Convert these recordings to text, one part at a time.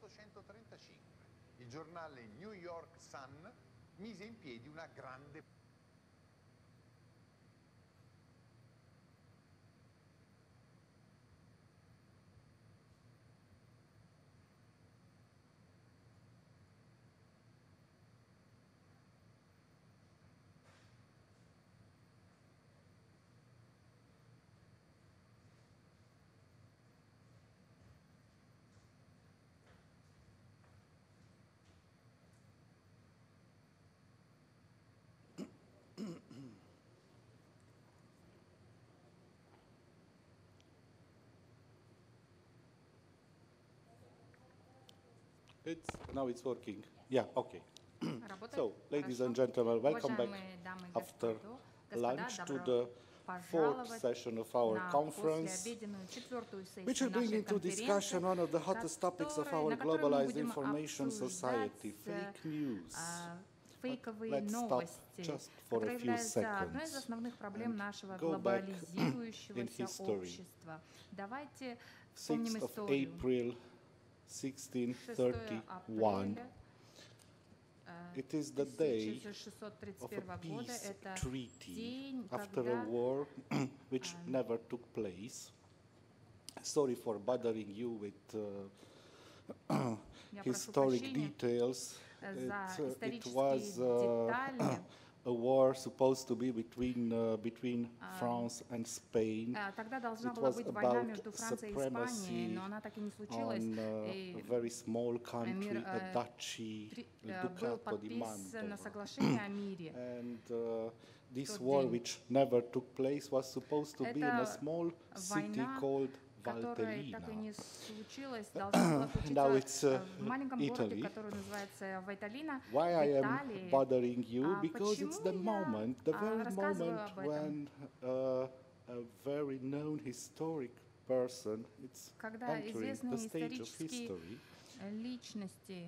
1835 il giornale New York Sun mise in piedi una grande Now it's working. Yeah, okay. So, ladies and gentlemen, welcome back after lunch to the fourth session of our conference, which will bring into discussion one of the hottest topics of our globalized information society, fake news. Let's stop just for a few seconds and go back in history. 6th of April 1631. It is the day of a peace treaty after a war which never took place. Sorry for bothering you with historic details. It was a war supposed to be between France and Spain. It was about supremacy on a very small country, a duchy, Ducato di Mantova. And this war, which never took place, was supposed to be in a small city called Valtellina. Now it's Italy. Why I am bothering you? Because it's the moment, the very moment when a very known historic person is entering the stage of history.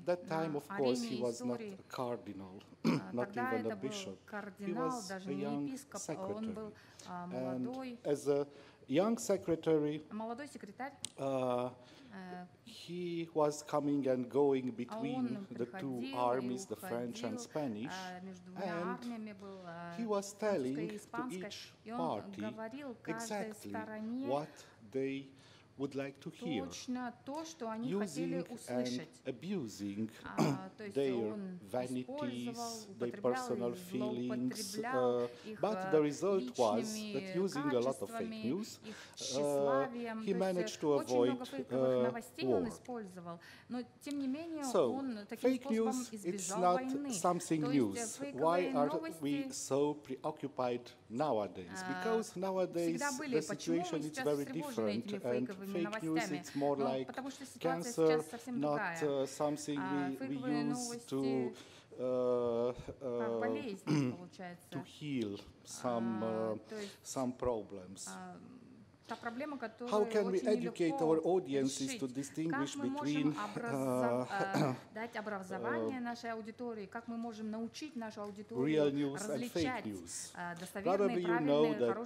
That time, of course, he was not a cardinal, not even a bishop. He was a young secretary. And as a young secretary, he was coming and going between the two armies, the French and Spanish, and he was telling to each party exactly what they would like to hear, using and abusing their vanities, their personal feelings, but the result was that using a lot of fake news, he managed to avoid war. So, fake news, it's not something new. Why are we so preoccupied nowadays? Because nowadays the situation is very different, and fake news, it's more like cancer, not something we use to heal some problems. How can we educate our audiences to distinguish between real news and fake news? Probably you know that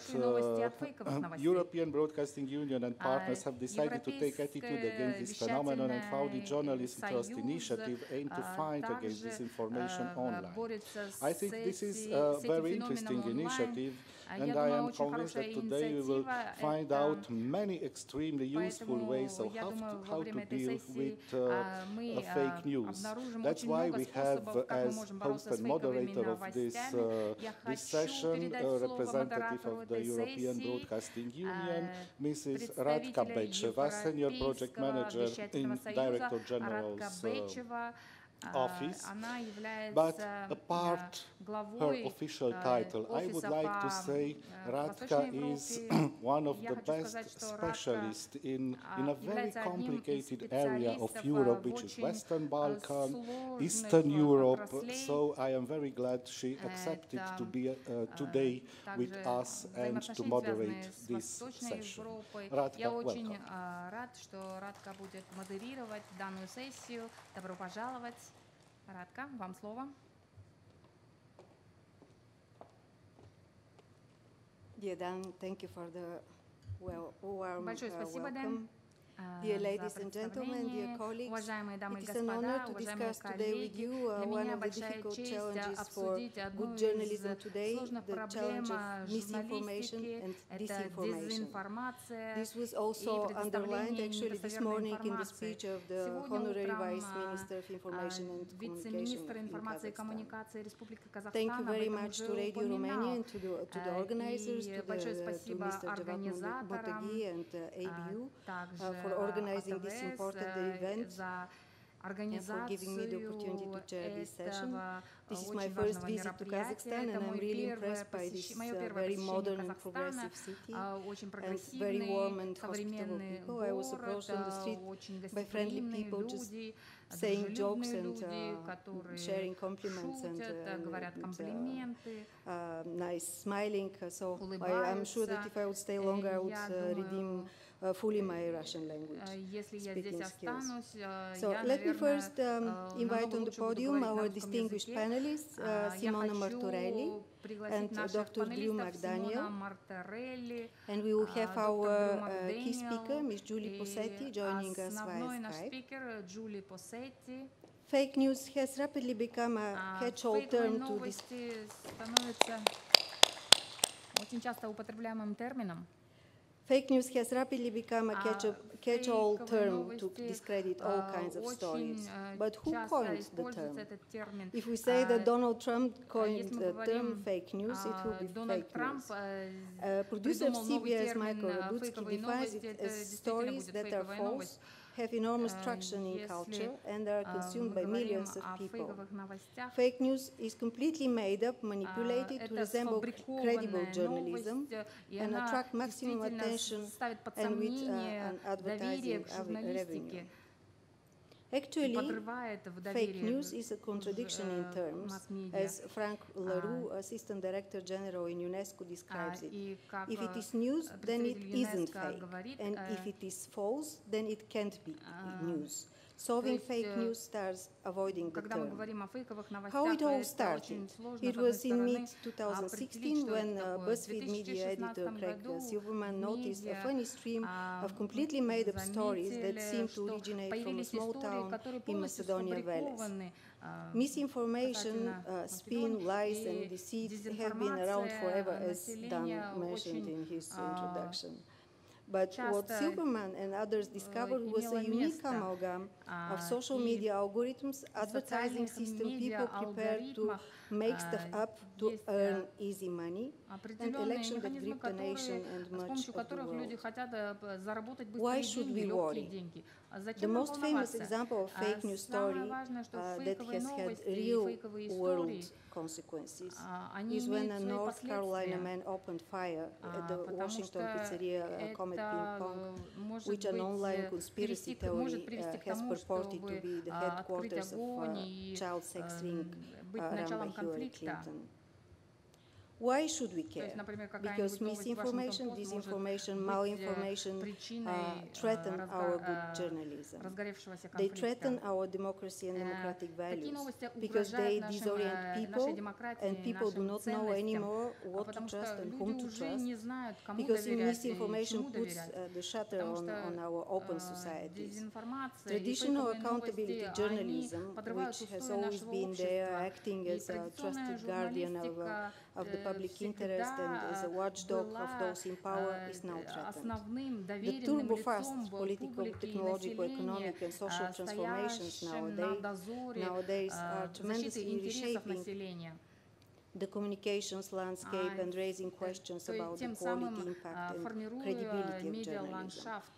European Broadcasting Union and partners have decided to take attitude against this phenomenon and founded Journalist Trust Initiative aimed to fight against disinformation online. I think this is a very interesting initiative, and I am convinced that today we will find out many extremely useful ways of how to deal with fake news. That's why we have, as host and moderator of this session, a representative of the European Broadcasting Union, Mrs. Radka Bečeva, Senior Project Manager in Director General's office, but apart her official title, I would like to say Radka is one of the best specialists in a very complicated area of Europe, which is Western Balkan, Eastern Europe. So I am very glad she accepted to be today with us and to moderate this session. Radka, welcome. Рад, что Радка будет модерировать данную сессию. Добро пожаловать. Радка, вам слово. Dear Dan, thank you for the warm Большое спасибо, Дэн. Dear ladies and gentlemen, dear colleagues, уважаемые дамы и it is an honor господа, to уважаемые discuss today with коллеги. you Для one меня of the большая difficult честь challenges for обсудить одну good из journalism today, сложных the проблем challenge of misinformation журналистики. and Это disinformation. дезинформация This was и also underlined предоставление actually this недостоверной morning in the информации. speech of the Сегодня Honorary утром Vice Minister of Information and Communication вице-министр in информации и Kazakhstan. коммуникации Республики Казахстан Thank you об very этом much уже to Radio Romania упоминал. and to the organizers, И to большое Mr. спасибо Javat организаторам, Motagi and ABU также for organizing this АТВС important event за and for giving me the opportunity to chair this session. этого This is my очень first важного visit to мероприятия. Kazakhstan, Это and I'm мой really первое impressed by this мое первое very посещение modern and Казахстана, progressive city очень and very warm and прогрессивный, hospitable современный people. I was approached on the город, street очень by friendly гостеприимные people just люди, saying jokes дружелюбные and люди, которые sharing compliments шутят, говорят комплименты, nice smiling. So I'm sure that улыбаются. if I would stay longer, I would Я redeem думаю, fully my Russian language если я здесь speaking skills. останусь, So я, let me наверное, first invite намного on the лучше буду podium говорить на our русском distinguished языке. panelists, Я Simona Martorelli хочу пригласить and наших Dr. Drew панелистов McDaniel. Симона Мартарелли, And we will have доктор our Дрю key speaker, Макдэниел Ms. Julie Possetti, и joining us основной via наш Skype. спикер Джули Посетти. Fake news has rapidly become a catch-all Фейковые term to this. новости становятся очень часто употребляемым термином. Fake news has rapidly become a catch-all Фейковые term to новости, discredit all kinds of stories. очень But who часто coined the используется term? этот термин. If we say that Donald Trump coined Если мы the term говорим, fake news, it will be Дональд fake Трамп news. Producer of придумал новый CBS, термин Michael Radutsky, фейковые defines новости. it Это as действительно stories будет that are фейковая false, новость. have enormous traction in Если culture, and are consumed мы by говорим millions of о people. фейковых новостях, Fake news is completely made up, manipulated to это resemble credible сфабрикованная journalism новость, и and она attract maximum действительно attention ставит под and with сомнение an доверие advertising к журналистике. revenue. Actually, Подрывает в fake доверие news is a contradiction in terms, масс-медиа. as Frank LaRue, Assistant Director General in UNESCO, describes it. И как If it is news, then it представитель isn't ЮНЕСКО fake, говорит, and if it is false, then it can't be news. Solving есть, fake news starts avoiding the когда мы term. говорим о фейковых новостях, How it all это started? очень сложно, It с одной was in стороны, mid-2016 определить, что when это такое. В BuzzFeed media editor 2016 Craig году Silverman noticed a медиа funny stream of completely made-up stories that заметили, seemed to что originate from a появились small истории, town которые in полностью Macedonia Valleys. сфабрикованы. Misinformation, касательно spin, Македонии, lies, and и deceit have been around дезинформация forever, as Dan населения mentioned очень in his introduction. But what часто Silverman and others discovered was a имело unique место. amalgam of social И media algorithms, advertising system, people prepared to make stuff up to есть earn easy money, and определенные election that механизмы, gripped the nation которые, and с much помощью of the которых люди world. хотят заработать Why быстрые should деньги, we легкие worry? деньги. The Зачем most famous волноваться? example of fake news story Самое важное, что that фейковые has had новости и real фейковые world истории, consequences они is when a имеют свои North Carolina последствия. man opened fire at the Потому Washington что pizzeria Comet Ping Pong, это может which an online быть conspiracy может theory привести к has тому, purported to чтобы be the открыть headquarters of огонь и child sex ring быть run by началом Hillary конфликта. Clinton. Why should we То care? есть, например, Because какая-нибудь новость misinformation, Washington Post disinformation, может malinformation быть причиной threaten our good journalism. разгоревшегося They конфликта. threaten our democracy and democratic Такие values новости because they угрожают disorient нашей people демократии, and people do нашим not know ценностям, anymore what to потому trust что and whom люди to уже trust. не знают, кому Because доверять и misinformation чему puts доверять. the shutter Потому on что our open societies. дезинформация и Traditional фейковые accountability новости, journalism, они подрывают which has устои always нашего been there, общества. acting И as a традиционная trusted guardian журналистика of the public interest and as a watchdog of those in power, is now threatened. основным The доверенным turbo-fast лицом political, публики и technological, населения, economic and social transformations стоящим на дозоре nowadays are защиты tremendously интересов reshaping населения. the communications landscape and raising questions То есть about the тем quality, самым impact and формируя credibility of journalism. медиаландшафт.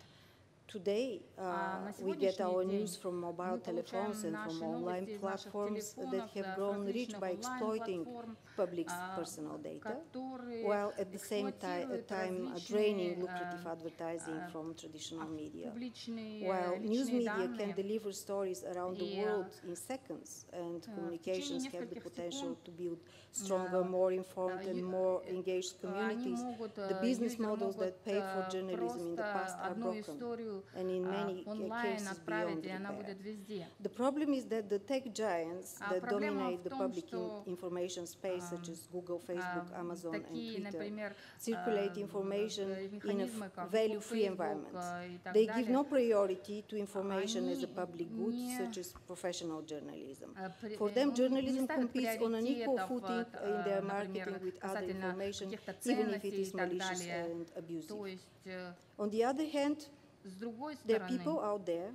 Today, На we get our сегодняшний news from mobile мы получаем telephones and наши from online новости из наших platforms that телефонов, have grown rich различных by exploiting онлайн-платформ, public's personal data, которые while at the same эксплуатируют time различные, draining lucrative advertising from traditional media. публичные, While news личные media can данные. deliver stories around the И, world in seconds, and communications течение have the нескольких potential секунд, to build stronger, more informed and more engaged Они communities, могут, the business юзеры models могут that paid for journalism in the past просто are одну broken. историю and in many онлайн cases отправить, beyond и она repair. будет везде. The problem is that the tech giants that Проблема dominate в the том, public что information space, such as Google, Facebook, Amazon, and такие, Twitter, например, circulate information in механизмы, a как value-free Facebook environment. и так They give далее, no priority to information as a они public good, не such as professional journalism. For them, journalism competes on an equal footing in their marketing with other information, even if it is malicious and abusive. On the other hand, с другой there are стороны, people out there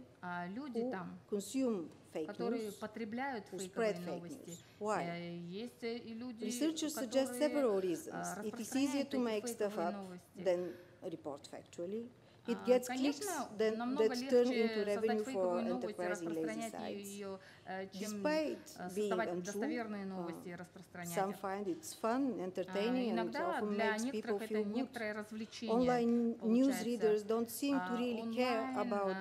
люди who там, consume fake которые news, потребляют who фейковые spread fake новости. news. Why? Есть и люди, Researchers suggest several reasons. It is easier распространяют to эти make stuff фейковые up новости. than report factually. It gets clicks Конечно, that намного turn into легче revenue создать for фейковые новости, enterprising lazy распространять sites. ее, чем Despite being создавать untrue, достоверные новости и распространять some их. find it's fun, entertaining, and it Иногда often для makes people некоторых это feel good. некоторое развлечение Online news получается. readers don't seem to really care Онлайн about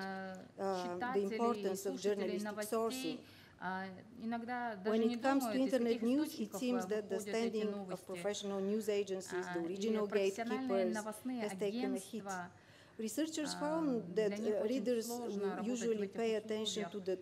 the читатели и importance of слушатели journalistic новостей sourcing. иногда When даже не it comes to думают, из internet каких news, it источников seems that the выходят эти standing of новости. professional news agencies, the И regional профессиональные gatekeepers, новостные has taken a hit. агентства, Researchers found that для них очень readers сложно работать в usually этих pay attention условиях.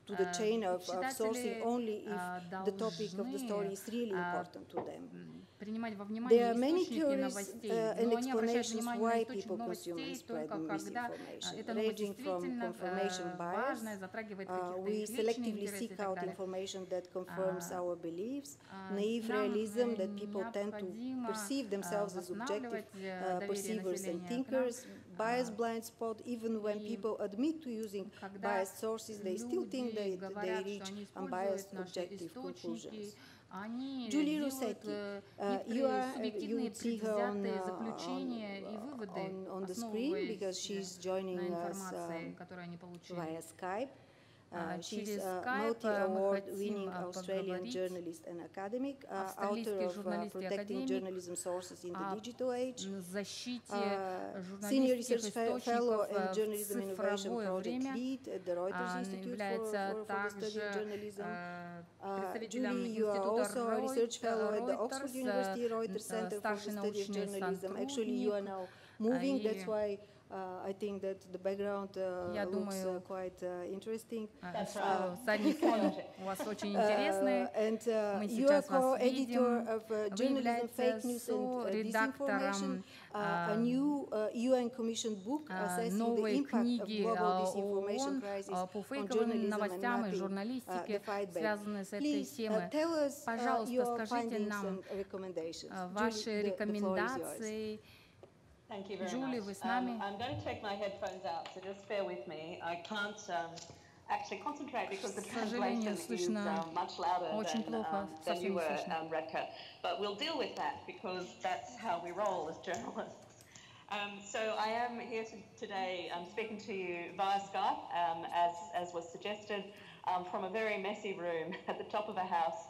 to the chain of Читатели sourcing only if the topic of the story должны is really important to them. принимать во There внимание are many источники theories новостей, and но они обращают explanations внимание на why источник people consume and новостей spread только когда misinformation, эта новость ranging from действительно confirmation bias. важная, затрагивает каких-то We их личные selectively интересы и seek так out далее. information that confirms our beliefs, naive Нам realism that people tend to необходимо perceive themselves as objective восстанавливать доверие perceivers and населения к нам. thinkers, bias blind spot, even when people admit to using Когда biased sources, they still think люди they говорят, reach что они unbiased используют наши objective conclusions. источники, они Julie делают Rossetti, некоторые you субъективные see her on, предвзятые заключения и выводы, on the screen because she's joining на us информации, которую они получили. via Skype. She's Через a Skype мы multi-award-winning хотим Australian поговорить journalist and academic, author австралийский of журналист и Protecting академик Journalism Sources in the Digital Age, защите Senior журналистских Research Fellow источников and в Journalism Innovation цифровое Project время. Lead at the Reuters Institute является for the Study of также Journalism. представителем Julie, you are института also a research fellow at the Oxford University Reuters, Reuters Center for the старший Study of научный Journalism. Actually, you are now moving, that's why I think that the background looks quite interesting. Задний фон у вас очень интересный. And Мы you are сейчас вас co-editor видим. of Вы Journalism, Fake News and редактором Disinformation, a new UN-commissioned book assessing the новой impact of книги global disinformation ООН crisis по on фейковым journalism and новостям и mapping журналистике, the fight back. связанные с этой Please темой. tell us Пожалуйста, your скажите findings нам and recommendations. ваши Julie, the floor is yours. рекомендации. Thank you very Julie, much. вы с нами? I'm going to take my headphones out, so just bear with me. I can't actually concentrate because the translation is much louder than you were, Radka. But we'll deal with that because that's how we roll as journalists. So I am here today speaking to you via Skype, as was suggested, from a very messy room at the top of a house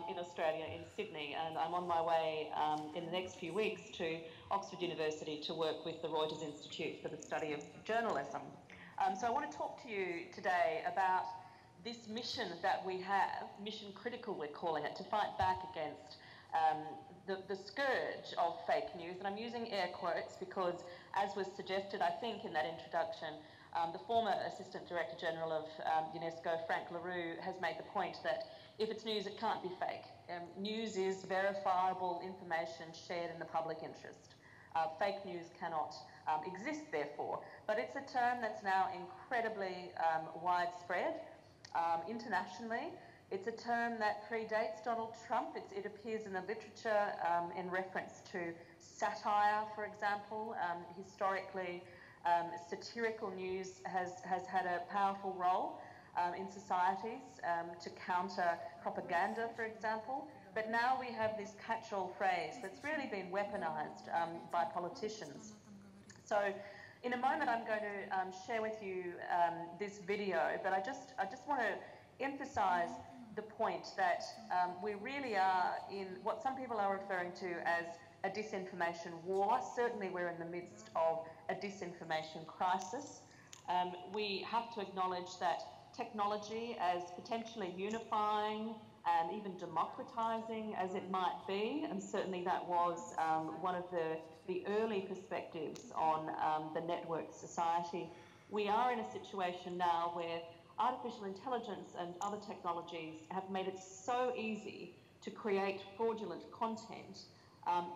in Australia, in Sydney, and I'm on my way in the next few weeks to Oxford University to work with the Reuters Institute for the Study of Journalism. So I want to talk to you today about this mission that we have, mission critical we're calling it, to fight back against the scourge of fake news, and I'm using air quotes because, as was suggested, I think, in that introduction, the former Assistant Director General of UNESCO, Frank LaRue, has made the point that if it's news, it can't be fake. News is verifiable information shared in the public interest. Fake news cannot exist, therefore. But it's a term that's now incredibly widespread internationally. It's a term that predates Donald Trump. It appears in the literature in reference to satire, for example. Historically, satirical news has had a powerful role in societies to counter propaganda, for example. But now we have this catch-all phrase that's really been weaponized by politicians. So in a moment I'm going to share with you this video, but I just want to emphasize the point that we really are in what some people are referring to as a disinformation war. Certainly we're in the midst of a disinformation crisis. We have to acknowledge that technology, as potentially unifying and even democratizing as it might be, and certainly that was one of the early perspectives on the network society, we are in a situation now where artificial intelligence and other technologies have made it so easy to create fraudulent content,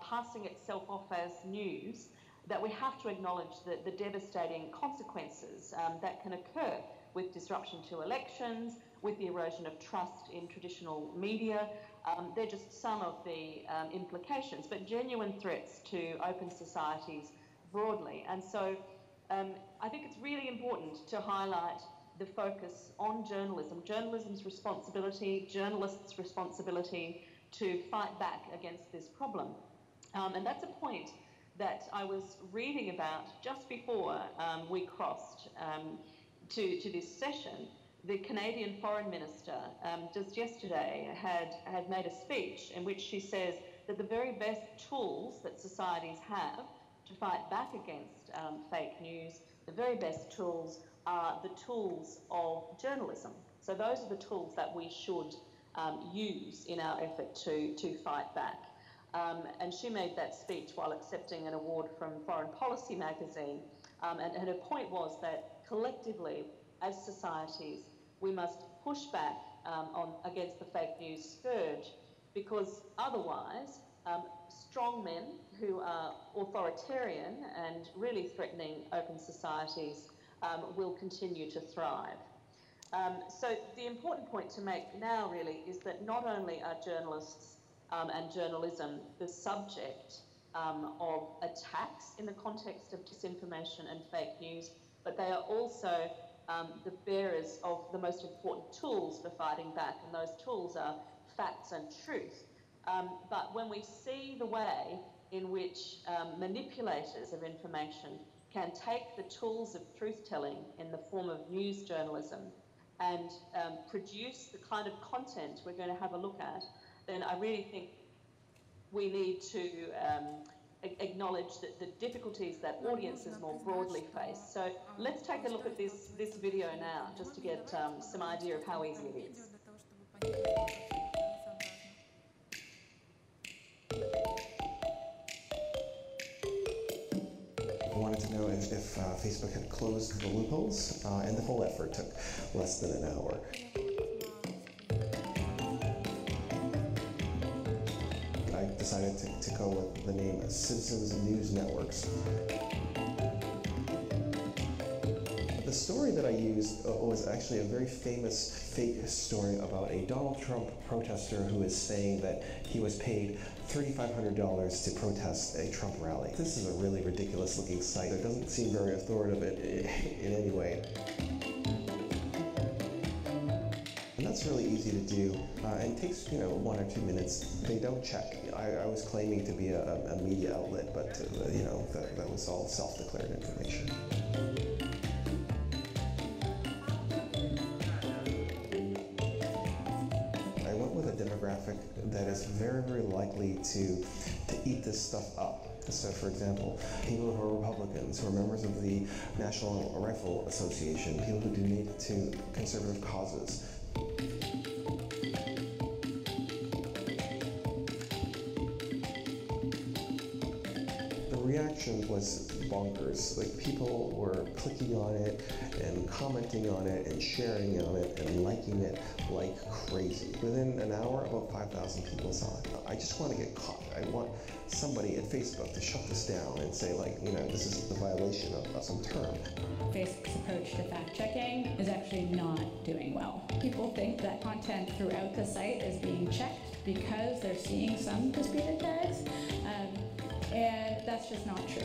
passing itself off as news, that we have to acknowledge the devastating consequences that can occur with disruption to elections, with the erosion of trust in traditional media. They're just some of the implications, but genuine threats to open societies broadly. And so I think it's really important to highlight the focus on journalism, journalism's responsibility, journalists' responsibility to fight back against this problem. And that's a point that I was reading about just before we crossed to this session. The Canadian Foreign Minister just yesterday had made a speech in which she says that the very best tools that societies have to fight back against fake news, the very best tools are the tools of journalism. So those are the tools that we should use in our effort to fight back. And she made that speech while accepting an award from Foreign Policy magazine. And her point was that collectively, as societies, we must push back against the fake news scourge, because otherwise strong men who are authoritarian and really threatening open societies will continue to thrive. So the important point to make now really is that not only are journalists and journalism the subject of attacks in the context of disinformation and fake news, but they are also the bearers of the most important tools for fighting back, and those tools are facts and truth. But when we see the way in which manipulators of information can take the tools of truth-telling in the form of news journalism and produce the kind of content we're going to have a look at, then I really think we need to acknowledge that the difficulties that audiences more broadly face. So let's take a look at this video now, just to get some idea of how easy it is. I wanted to know if Facebook had closed the loopholes, and the whole effort took less than an hour. I decided to go with the name Citizens News Networks. The story that I used was actually a very famous fake story about a Donald Trump protester who is saying that he was paid $3,500 to protest a Trump rally. This is a really ridiculous looking site. It doesn't seem very authoritative in any way. And that's really easy to do, and it takes 1 or 2 minutes. They don't check. I was claiming to be a media outlet, but that was all self-declared information. I went with a demographic that is very, very likely to eat this stuff up. So, for example, people who are Republicans, who are members of the National Rifle Association, people who donate to conservative causes. Reaction was bonkers. Like, people were clicking on it and commenting on it and sharing on it and liking it like crazy. Within an hour, about 5,000 people saw it. I just want to get caught. I want somebody at Facebook to shut this down and say, this is the violation of some term. Facebook's approach to fact-checking is actually not doing well. People think that content throughout the site is being checked because they're seeing some disputed tags. And that's just not true.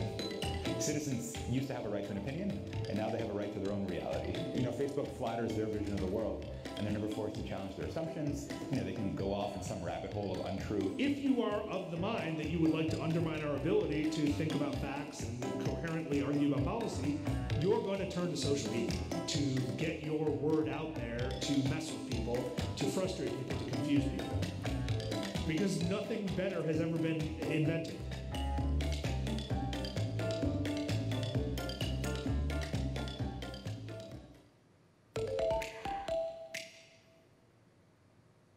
Citizens used to have a right to an opinion, and now they have a right to their own reality. Facebook flatters their vision of the world, and they're never forced to challenge their assumptions. They can go off in some rabbit hole of untrue. If you are of the mind that you would like to undermine our ability to think about facts and coherently argue about policy, you're going to turn to social media to get your word out there, to mess with people, to frustrate people, to confuse people. Because nothing better has ever been invented.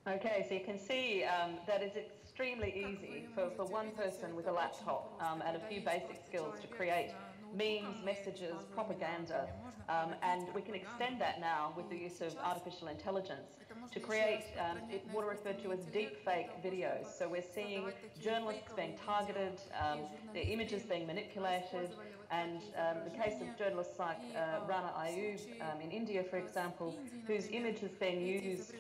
Okay, so you can see that it's extremely easy for one person with a laptop and a few basic skills to create memes, messages, propaganda, and we can extend that now with the use of artificial intelligence to create what are referred to as deep fake videos. So we're seeing journalists being targeted, their images being manipulated, and the case of journalists like Rana Ayub in India, for example, whose image is being used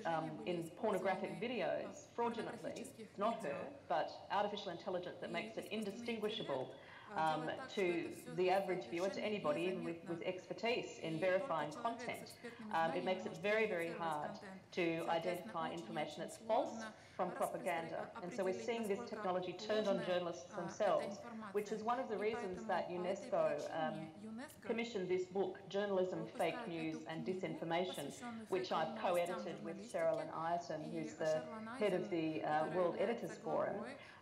in pornographic videos fraudulently. It's not her, but artificial intelligence that makes it indistinguishable to the average viewer, to anybody, even with expertise in verifying content. It makes it very, very hard to identify information that's false from propaganda. And so we're seeing this technology turned on journalists themselves, which is one of the reasons that UNESCO commissioned this book, Journalism, Fake News and Disinformation, which I've co-edited with Sherilyn Ireton, who's the head of the World Editors Forum.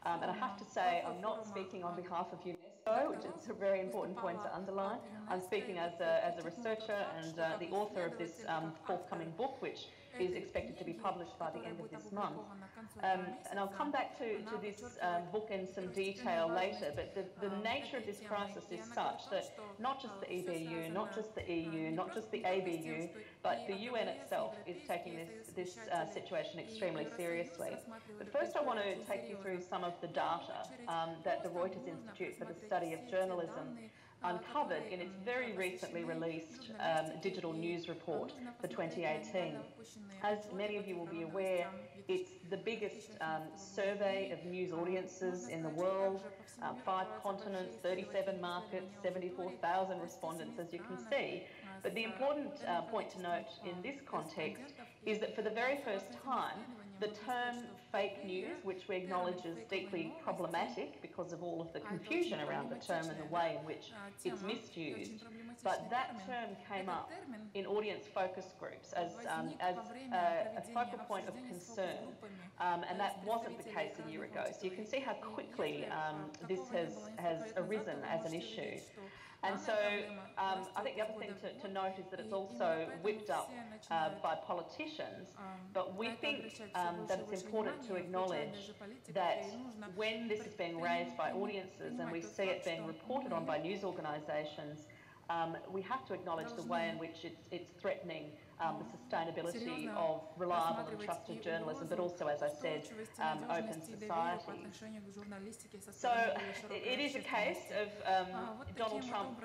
And I have to say, I'm not speaking on behalf of UNESCO, which is a very important point to underline. I'm speaking as a researcher and the author of this forthcoming book, which is expected to be published by the end of this month. And I'll come back to this book in some detail later, but the nature of this crisis is such that not just the EBU, not just the EU, not just the ABU, but the UN itself is taking this situation extremely seriously. But first I want to take you through some of the data that the Reuters Institute for the Study of Journalism uncovered in its very recently released digital news report for 2018. As many of you will be aware, it's the biggest survey of news audiences in the world, 5 continents, 37 markets, 74,000 respondents, as you can see. But the important point to note in this context is that for the very first time, the term fake news, which we acknowledge is deeply problematic because of all of the confusion around the term and the way in which it's misused, but that term came up in audience focus groups as a focal point of concern, and that wasn't the case a year ago. So you can see how quickly this has arisen as an issue. And so I think the other thing to note is that it's also whipped up by politicians, but we think that it's important to acknowledge that when this is being raised by audiences and we see it being reported on by news organisations, we have to acknowledge the way in which it's threatening the sustainability of reliable and trusted journalism, but also, as I said, open society. So it is a case of Donald Trump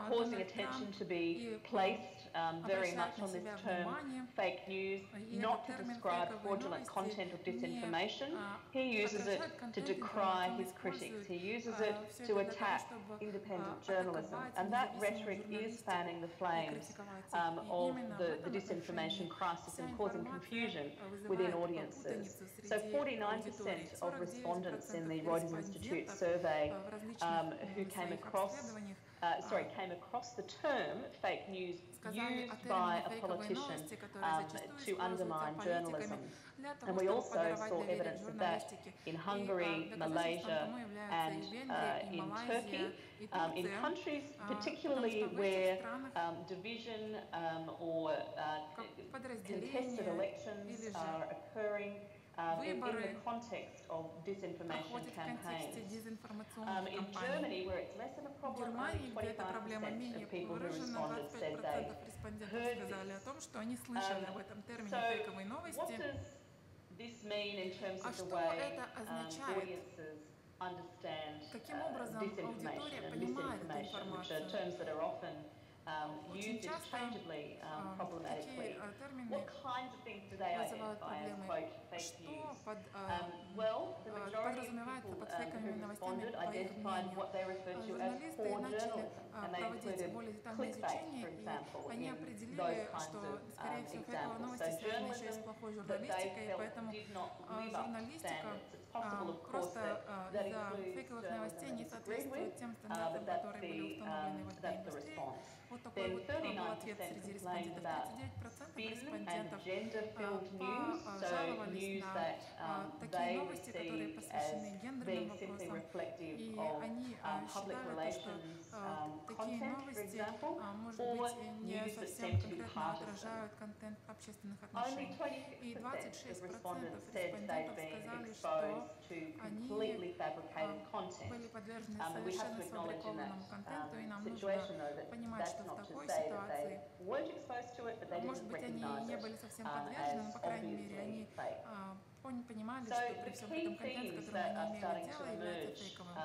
causing attention to be placed very much on this term fake news, not to describe fraudulent content or disinformation. He uses it to decry his critics. He uses it to attack independent journalism. And that rhetoric is fanning the flames of the disinformation crisis and causing confusion within audiences. So 49% of respondents in the Reuters Institute survey who came across the term fake news used by a politician to undermine journalism. And we also saw evidence of that in Hungary, Malaysia, and in Turkey, in countries particularly where division or contested elections are occurring in the context of disinformation campaigns. In Germany, where it's less of a problem, only 25% of people who responded said they heard this. So what does this mean in terms of the way audiences understand disinformation and misinformation, which are terms that are often used interchangeably problematically? What kinds of things do they identify as, quote, fake news? Well, the majority of people who responded identified what they referred to as poor journalism, and they included clickbait, for example, in those kinds of examples. So journalism that they felt did not live up to standards. It's possible, of course, that includes journalism that's agreed with, but that's the response. Then 39% complained about spin and gender-filled news, so news that they received as гендерным вопросам. И они считали, что такие новости, может быть, не совсем конкретно отражают контент общественных отношений. И 26% респондентов сказали, что они были подвержены совершенно сфабрикованному контенту, и нам нужно понимать, что в такой ситуации, может быть, они не были совсем подвержены, но, по крайней мере, они понимали, что при всем этом контент, с которым они имели дело, является фейковым.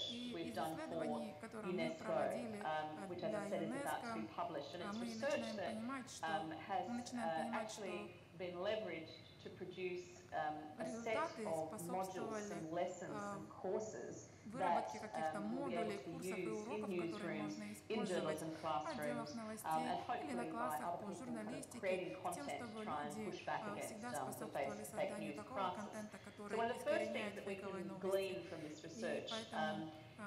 И из исследований, которые мы проводили для ЮНЕСКО, мы начинаем понимать, что результаты способствовали выработке каких-то модулей, курсов и уроков, которые можно использовать в отделах новостей или на классах по журналистике, с тем, чтобы люди всегда способствовали созданию такого контента, который искореняет фейковые новости.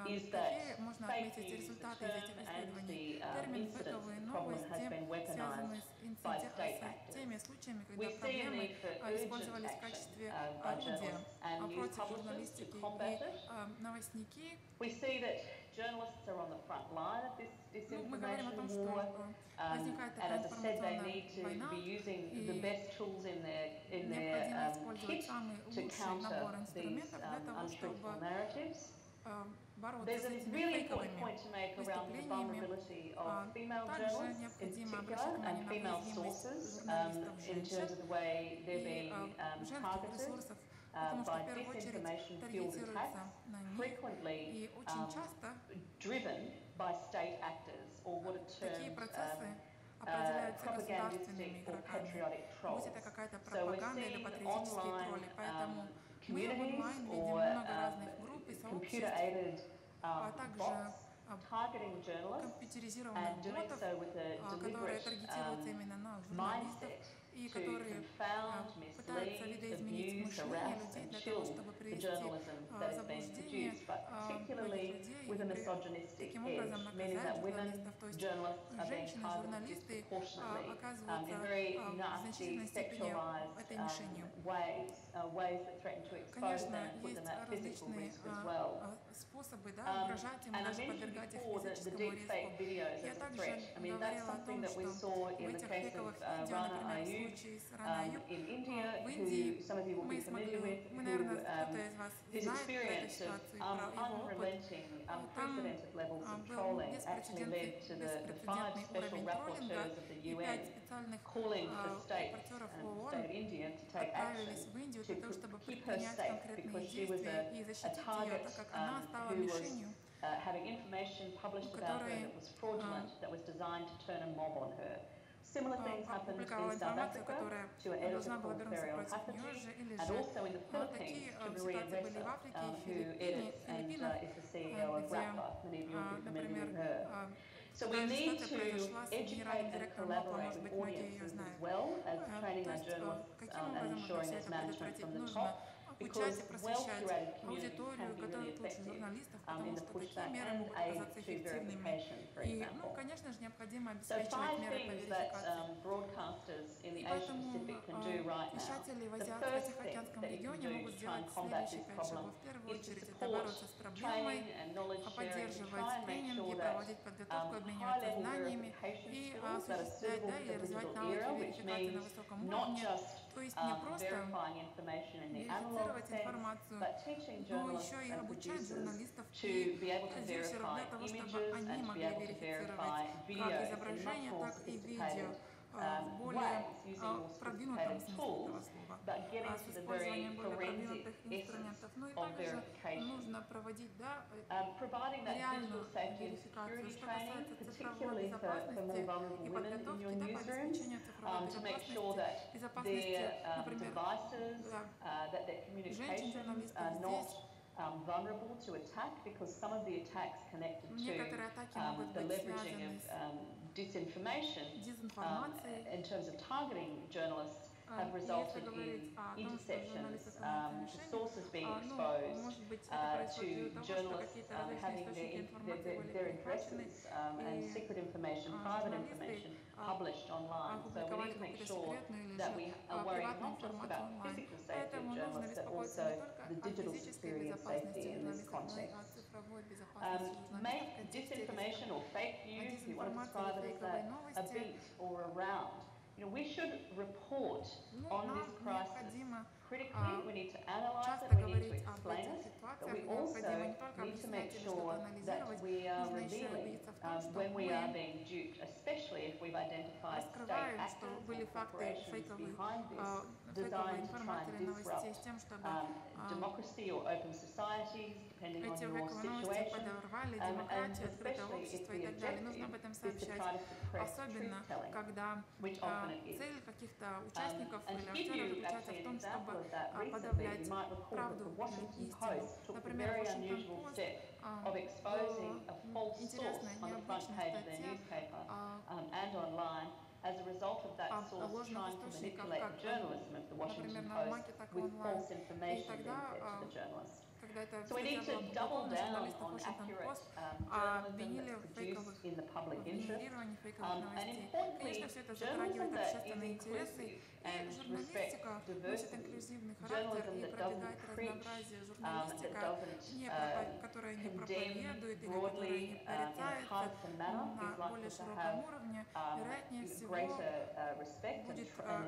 И поэтому какие можно отметить результаты из этих исследований? Термин «фейковые новости» связаны с теми случаями, когда проблемы использовались в качестве орудия против журналистики. И новостники, мы говорим о том, что возникает такая информационная война, и необходимо использовать самый лучший набор инструментов для того, чтобы бороться с этими фейковыми выступлениями. Также необходимо обращать внимание на уязвимость журналистов женщин и женских ресурсов, потому что в первую очередь таргетируются на них, и очень часто такие процессы определяются государственными игроками, будь это какая-то пропаганда или патриотические тролли. Поэтому мы в онлайн видим много разных групп и сообществ, а также компьютеризированных ботов, которые таргетируются именно на журналистов и которые пытаются видоизменить мышление людей для того, чтобы привести в заблуждение многих людей и таким образом наказать журналистов. То есть женщины-журналисты оказываются в значительной степени этой мишенью. Конечно, есть различные способы угрожать им, даже подвергать их физическому риску. Я также говорила о том, что в этих фейковых видео, например, в случае с Ранаю, в Индии мы, наверное, кто-то из вас знает про эту ситуацию, про его опыт. Там был беспрецедентный уровень троллинга, и 5 специальных репортеров ООН отправились в Индию для того, чтобы предпринять конкретные действия и защитить ее, так как она стала мишенью, которой опубликовала информацию, которая должна была вернуться против нее же, или же такие ситуации были в Африке и Филиппинах, где, например, такая же ситуация произошла с генеральным директором МАПа, может быть, многие ее знают. То есть, каким образом можно все это предотвратить? Нужно обучать и просвещать аудиторию, готовить лучше журналистов, потому что такие меры могут оказаться эффективными. И, конечно же, необходимо обеспечивать меры по верификации. И поэтому вещатели в Тихоокеанском регионе могут сделать следующие 5 шагов. В первую очередь это бороться с проблемой, поддерживать тренинги, проводить подготовку, обмениваться знаниями и осуществлять или развивать навыки верификации на высоком уровне. То есть не просто верифицировать информацию, но еще и обучать журналистов и продюсеров для того, чтобы они могли верифицировать как изображение, так и видео в более продвинутом смысле этого слова, с использованием более продвинутых инструментов. Ну и также нужно проводить реальную верификацию, что касается цифровой безопасности и подготовки по обеспечению цифровой безопасности, например, женщин-журналистов здесь. Некоторые атаки могут быть связаны с дезинформацией have resulted in interceptions, to sources being exposed, to journalists having their addresses and secret information, private information published online. So we need to make sure that we are worrying not just about physical safety of journalists, but also the digital security and safety in this context. Make disinformation or fake news, if you want to describe it as that, a beat or a round. You know, we should report on this crisis critically. We need to analyse it, we need to explain it, but we also need to make sure that we are revealing when we are being duped, especially if we've identified state actors and corporations behind this, designed to try and disrupt democracy or open societies, depending on your situation, and especially if the objective is to try to suppress truth-telling, which often it is. And to give you actually an example of that, recently you might recall that the Washington Post took the very unusual step of exposing a false source on the front page of their newspaper and online, as a result of that source trying to manipulate the journalism of the Washington Post with false information being fed to the journalist. So we need to double down on accurate journalism that's produced in the public interest, and importantly, journalism that is inclusive and respects diversity, journalism that doesn't preach, that doesn't condemn broadly in a partisan manner, is likely to have greater respect and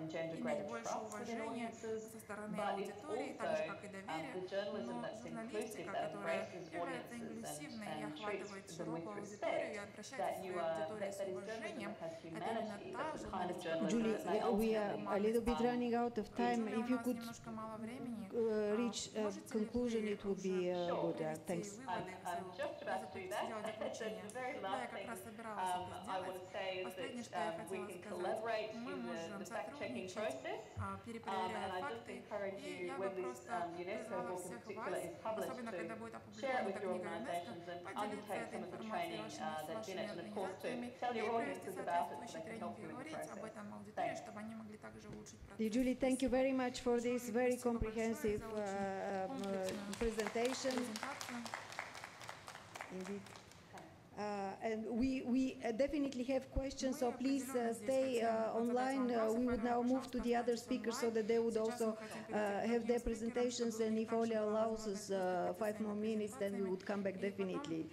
engender greater trust within audiences, but it's also the journalism that's inclusive, that embraces audiences and treats them with respect, that is journalism that has humanity, that's the kind of journalism Julie, that may we are a little bit running out of time. If you could reach a conclusion, it would be good. Thanks. I'm just about to do that. The very last thing I want to say is that we can collaborate in the fact-checking process, and I just encourage you, when this UNESCO book in particular is published, to share it with your organisations and undertake some of the training that's in it, and of course to tell your audiences about it so they can help you in the process. Thanks. Julie, thank you very much for this very comprehensive presentation. Indeed. And we definitely have questions, so please stay online. We would now move to the other speakers so that they would also have their presentations, and if Olya allows us 5 more minutes, then we would come back definitely.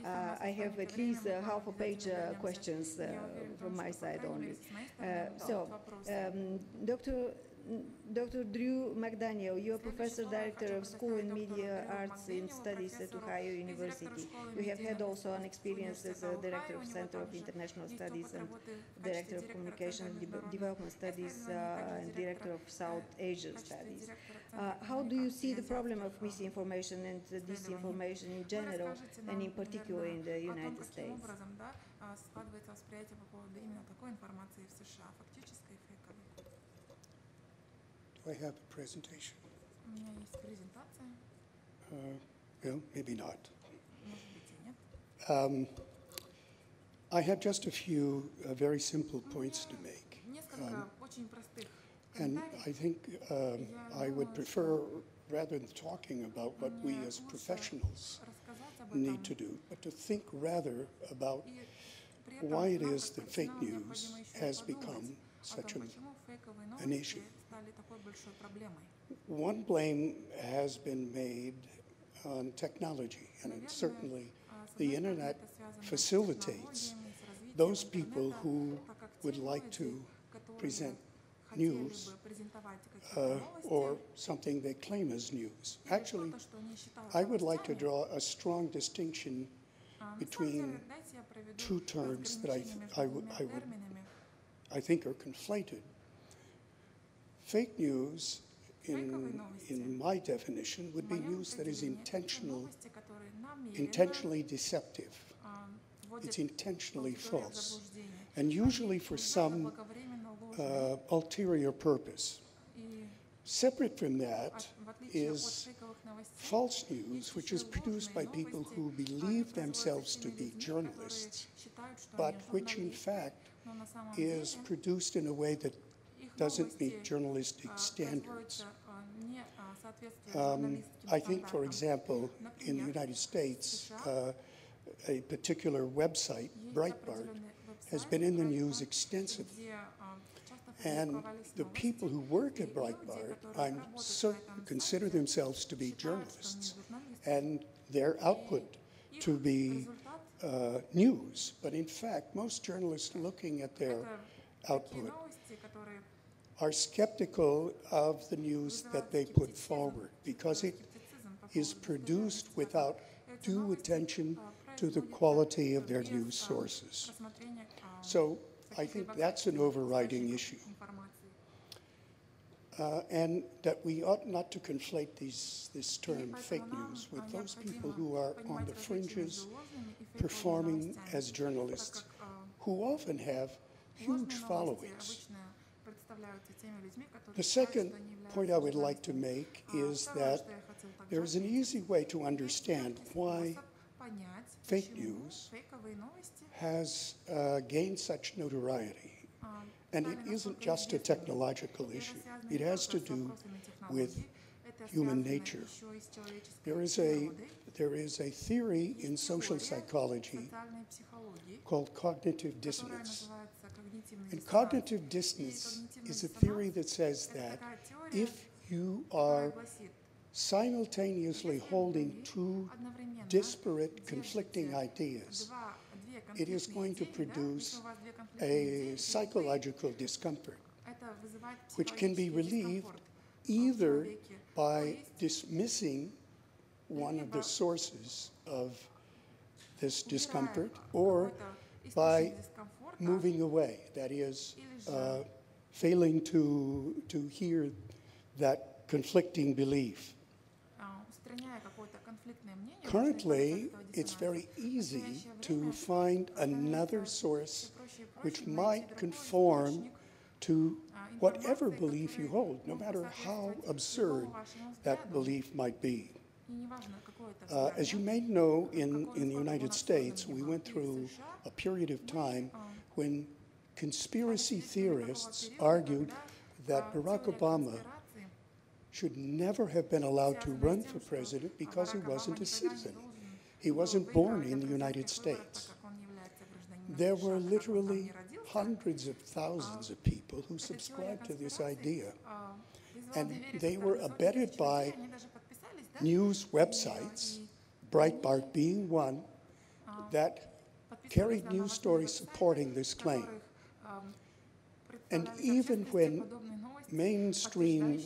I have at least half a page questions from my side only. Dr. Drew McDaniel, you are Professor Director of School in Media Arts and Studies at Ohio University. You have had also an experience as a Director of Center of International Studies and Director of Communication and Development Studies and Director of South Asia Studies. How do you see the problem of misinformation and disinformation in general, and in particular in the United States? Do I have a presentation? Well, maybe not. I have just a few very simple points to make. And I think I would prefer, rather than talking about what we as professionals need to do, but to think rather about why it is that fake news has become such an issue. One blame has been made on technology, and certainly the internet facilitates those people who would like to present news or something they claim as news. Actually, I would like to draw a strong distinction between two terms that I think are conflated. Fake news, in my definition, would be news that is intentionally deceptive. It's intentionally false, and usually for some ulterior purpose. Separate from that is false news, which is produced by people who believe themselves to be journalists, but which in fact is produced in a way that doesn't meet journalistic standards. I think, for example, in the United States, a particular website, Breitbart, has been in the news extensively. And the people who work at Breitbart, I'm certain, consider themselves to be journalists, and their output to be news. But in fact, most journalists looking at their output are skeptical of the news that they put forward because it is produced without due attention to the quality of their news sources. So I think that's an overriding issue. And that we ought not to conflate this term fake news with those people who are on the fringes performing as journalists, who often have huge followings. The second point I would like to make is that there is an easy way to understand why fake news has gained such notoriety. And it isn't just a technological issue. It has to do with human nature. There is a theory in social psychology called cognitive dissonance. And cognitive dissonance is a theory that says that if you are simultaneously holding two disparate, conflicting ideas, it is going to produce a psychological discomfort, which can be relieved either by dismissing one of the sources of this discomfort or by moving away, that is, failing to hear that conflicting belief. Currently, it's very easy to find another source which might conform to whatever belief you hold, no matter how absurd that belief might be. As you may know, in the United States, we went through a period of time when conspiracy theorists argued that Barack Obama should never have been allowed to run for president because he wasn't a citizen. He wasn't born in the United States. There were literally hundreds of thousands of people who subscribed to this idea. And they were abetted by news websites, Breitbart being one, that carried news stories supporting this claim. And even when mainstream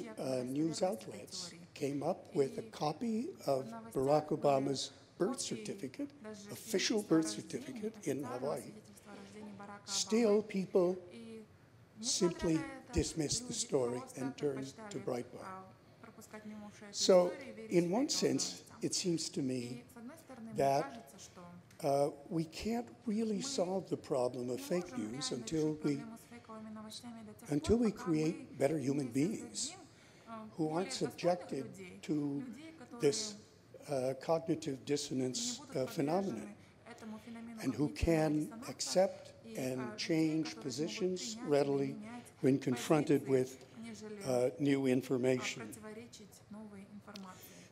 news outlets came up with a copy of Barack Obama's birth certificate, official birth certificate in Hawaii, still people simply dismissed the story and turned to Breitbart. So, in one sense, it seems to me that we can't really solve the problem of fake news until we create better human beings who aren't subjected to this cognitive dissonance phenomenon and who can accept and change positions readily when confronted with new information.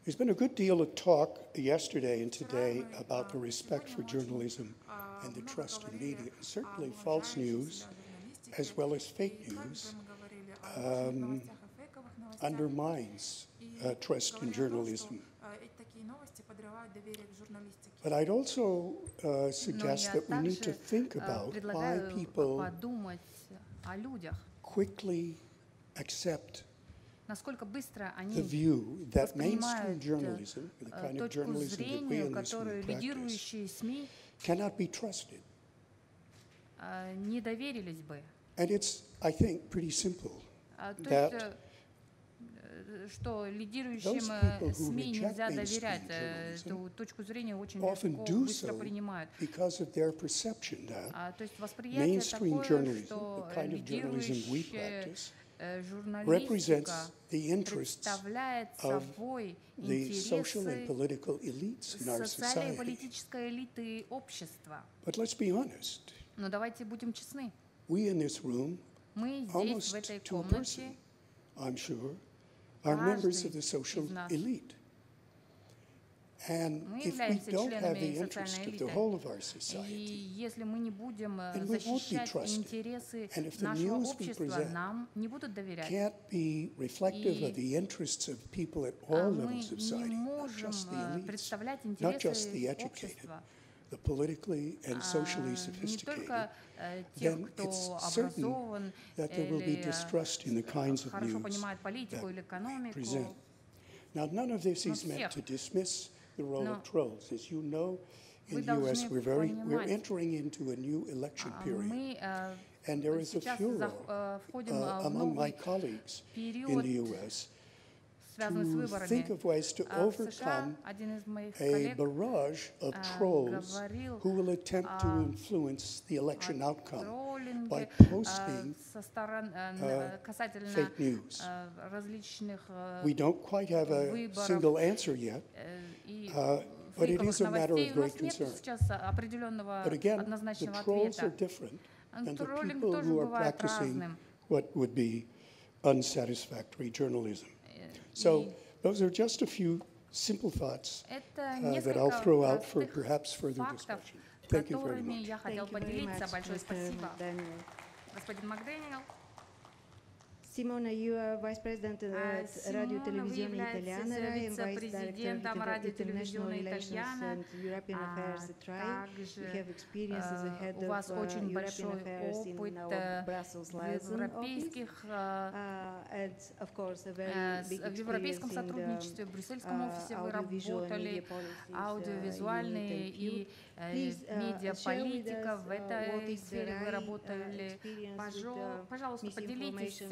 There's been a good deal of talk yesterday and today about the respect for journalism and the trust in media. And certainly false news, as well as fake news, undermines trust in journalism. But I'd also suggest that we need to think about why people quickly accept the view that mainstream journalism, the kind of journalism that we in this room practice, cannot be trusted. And it's, I think, pretty simple that those people who reject mainstream journalism often do so because of their perception that mainstream journalism, the kind of journalism we practice, represents the interests of the social and political elites in our society. But let's be honest. We in this room almost 2%, I'm sure, are members of the social elite. And if we don't have the interest of the whole of our society, then we won't be trusted. And if the news we present can't be reflective of the interests of people at all levels of society, not just the elites, not just the educated, the politically and socially sophisticated, then it's certain that there will be distrust in the kinds of news that we present. Now, none of this is meant to dismiss the role of trolls. As you know, in the U.S., we're entering into a new election period, and there is a furor among my colleagues in the U.S. to think of ways to overcome a barrage of trolls who will attempt to influence the election outcome by posting fake news. We don't quite have a single answer yet, but it is a matter of great concern. But again, the trolls are different than the people who are practicing what would be unsatisfactory journalism. So those are just a few simple thoughts that I'll throw out for perhaps further discussion. Thank you very much. Simona, you are Vice President at Radio Televisione Italiana and Vice Director of International Relations and European Affairs at RAI. You have experience as a head of European Affairs in our Brussels liaison office, and of course a very big experience in the audiovisual and media policies unit. Медиаполитика, в этой сфере вы работали. Пожалуйста, поделитесь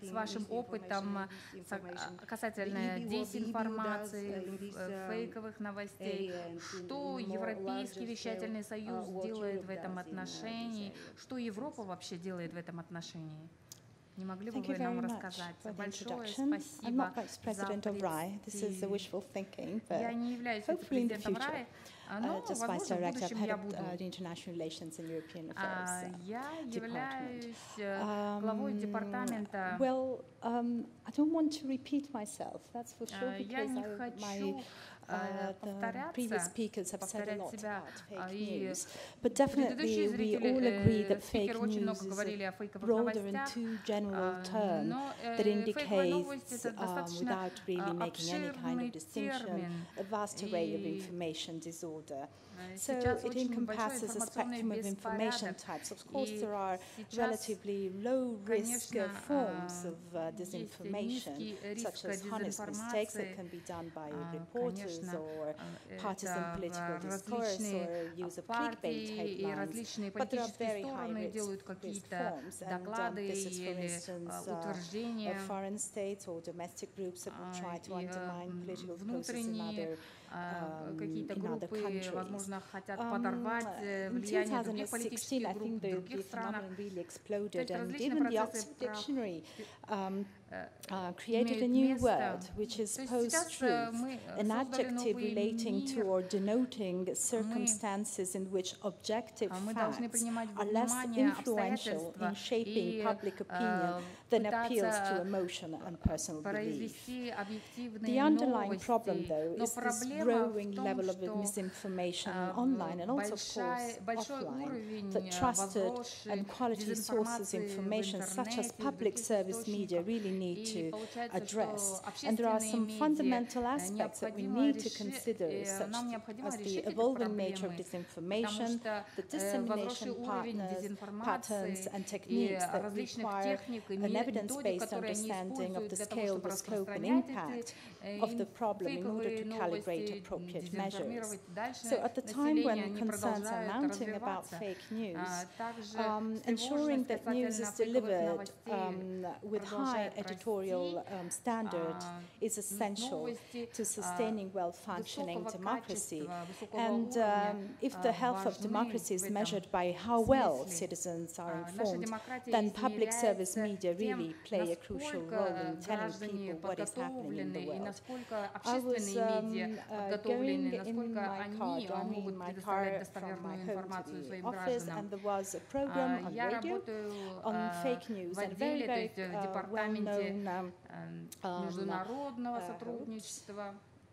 с вашим опытом касательно дезинформации, фейковых новостей. Что Европейский вещательный союз делает в этом отношении? Что Европа вообще делает в этом отношении? Не могли бы вы нам рассказать? Большое спасибо за представление. Я не являюсь вице-президентом РАИ, но, возможно, в будущем я буду. Я являюсь главой департамента. Я не хочу повторять себя. И предыдущие зрители, спикеры очень много говорили о фейковых новостях, но фейковая новость — это достаточно обширный термин. So it encompasses a spectrum of information types. Of course, there are relatively low-risk forms of disinformation, such as honest mistakes that can be done by reporters or partisan political discourse or use of clickbait headlines. But there are very high-risk forms, and this is, for instance, foreign states or domestic groups that will try to undermine political processes in other какие-то группы, возможно, хотят подорвать влияние других политических групп в других странах. То есть различные процессы created a new word, which is post-truth, an adjective relating to or denoting circumstances in which objective facts are less influential in shaping public opinion than appeals to emotion and personal belief. The underlying problem, though, is this growing level of misinformation online and also, of course, offline, that trusted and quality sources of information, such as public service media, really need to address. And there are some fundamental aspects that we need to consider, such as the evolving nature of disinformation, the dissemination patterns and techniques that require an evidence-based understanding of the scale, the scope and impact of the problem in order to calibrate appropriate measures. So at the time when concerns are mounting about fake news, ensuring that news is delivered with high editorial standard is essential to sustaining well-functioning democracy. And if the health of democracy is measured by how well citizens are informed, then public service media really play a crucial role in telling people what is happening in the world. I was going in my car, driving in my car from my home to the office, and there was a program on radio on fake news, and very, very well-known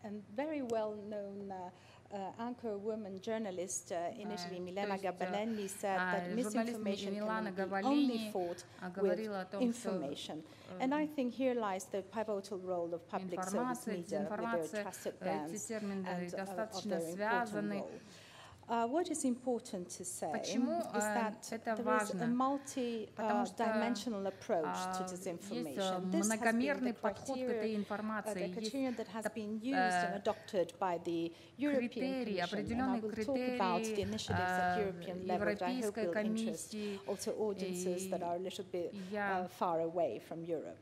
and very well-known anchor woman journalist in Italy, Milena Gabanelli, said that misinformation can be only fought with information. And I think here lies the pivotal role of public service media with their trusted brands and of their important role. What is important to say is that there is a multi-dimensional approach to disinformation. This has been the criteria that has been used and adopted by the European Commission. And I will talk about the initiatives at European level that I hope will interest also audiences that are a little bit far away from Europe.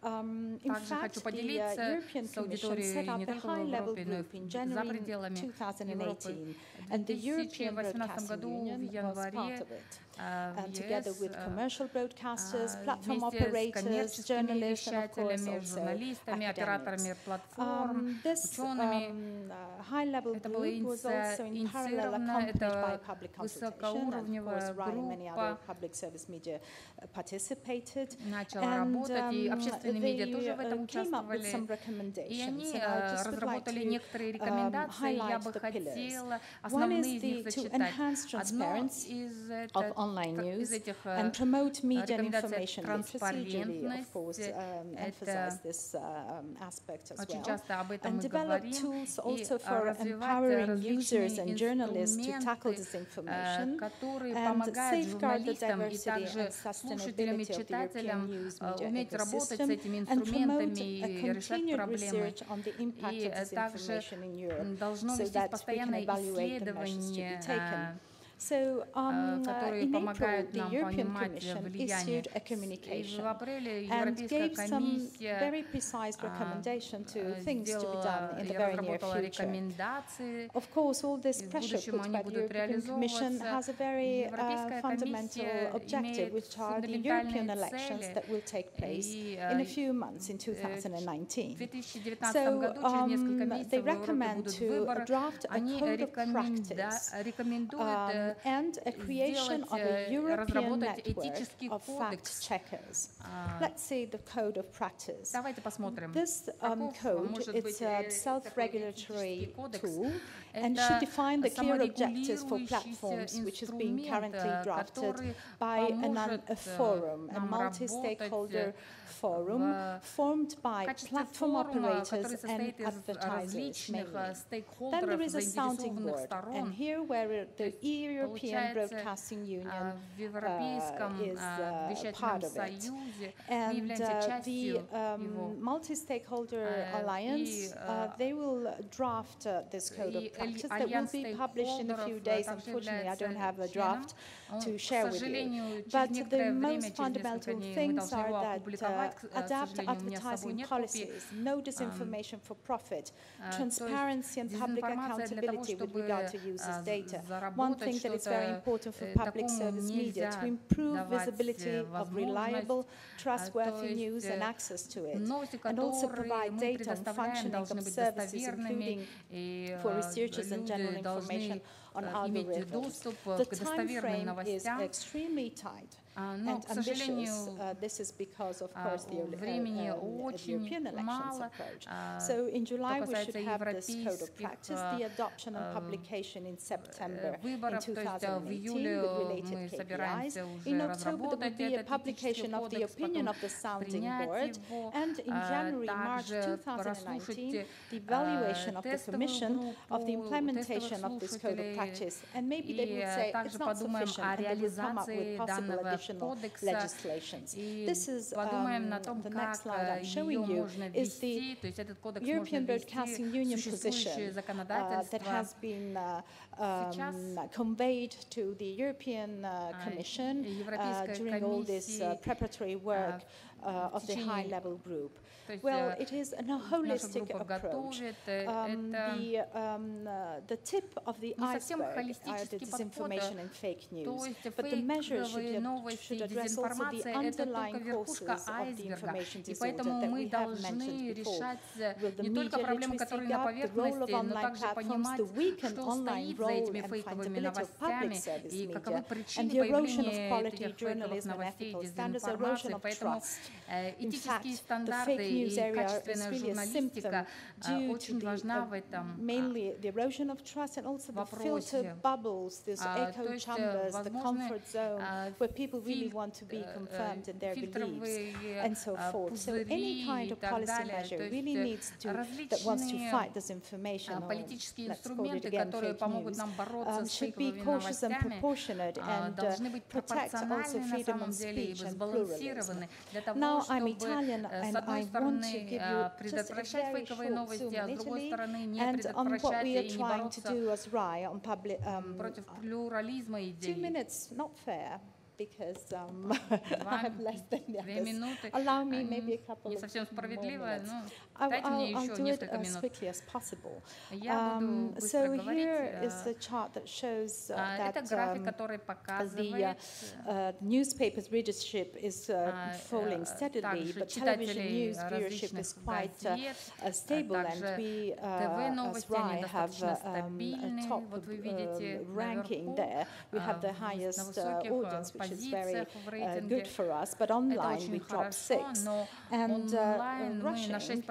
In fact, the European Commission set up a high-level group in January 2018, and the European Broadcasting Union was part of it. And together with commercial broadcasters, platform operators, journalists, and of course also academics. This high-level group was also in parallel accompanied by a public consultation, and of course RAI and many other public service media participated. And they came up with some recommendations, and I just would like to highlight the pillars. One is to enhance transparency of online news and promote media and information literacy. Julie, of course, emphasized this aspect as well. And develop tools also for empowering users and journalists to tackle disinformation and safeguard the diversity and sustainability of the European news media ecosystem and promote a continued research on the impact of disinformation in Europe so that we can evaluate the measures to be taken. So in April, the European Commission issued a communication and gave some very precise recommendations to things to be done in the very near future. Of course, all this pressure put by the European Commission has a very fundamental objective, which are the European elections that will take place in a few months in 2019. So they recommend to draft a code of practice and a creation of a European network of fact-checkers. Let's see the code of practice. This code is a self-regulatory tool and should define the clear objectives for platforms, which is being currently drafted by a forum, a multi-stakeholder forum formed by platform operators and advertisers mainly. Then there is a sounding board, and here where the European Broadcasting Union is part of it. And the multi-stakeholder alliance, they will draft this code of practice that will be published in a few days. Unfortunately, I don't have a draft to share with you. But the most fundamental things are that adapt advertising policies, no disinformation for profit, transparency and public accountability with regard to users' data. One thing that is very important for public service media, to improve visibility of reliable, trustworthy news and access to it, and also provide data on functioning of services, including for researchers and general information on algorithms. The time frame is extremely tight and ambitious. This is because, of course, the European elections approach. So in July, we should have this code of practice, the adoption and publication in September in 2018 with related KPIs. In October, there will be a publication of the opinion of the sounding board, and in January, March 2019, the evaluation of the Commission of the implementation of this code of practice. And maybe they would say it's not sufficient, and they will come up with possible additional legislations. This is the next slide I'm showing you is the European Broadcasting Union position that has been conveyed to the European Commission during all this preparatory work of the high-level group? Well, it is a holistic approach. The tip of the iceberg are the disinformation and fake news, but the measures should address also the underlying causes of the information disorder that we have mentioned before. Will the media literacy gap, the role of online platforms, the weakened online role and findability of public service media, and the erosion of quality journalism and ethical standards, erosion of trust. In fact, the fake news area is really a symptom due to mainly the erosion of trust and also the filter bubbles, these echo chambers, the comfort zone where people really want to be confirmed in their beliefs and so forth. So any kind of policy measure really needs to, that wants to fight disinformation, or let's call it again fake news, should be cautious and proportionate and protect also freedom of speech and pluralism. Now I'm Italian and I want to give you just a very short zoom in Italy and on what we are trying to do as RAI on public 2 minutes, not fair. Because I have less than the others. Allow me maybe a couple of minutes. I'll do it as quickly as possible. So here is the chart that shows that the newspapers' readership is falling steadily, but television news viewership is quite stable, and we as RAI have a top ranking there. We have the highest audience, which is very good for us, but online we dropped 6. And Russian,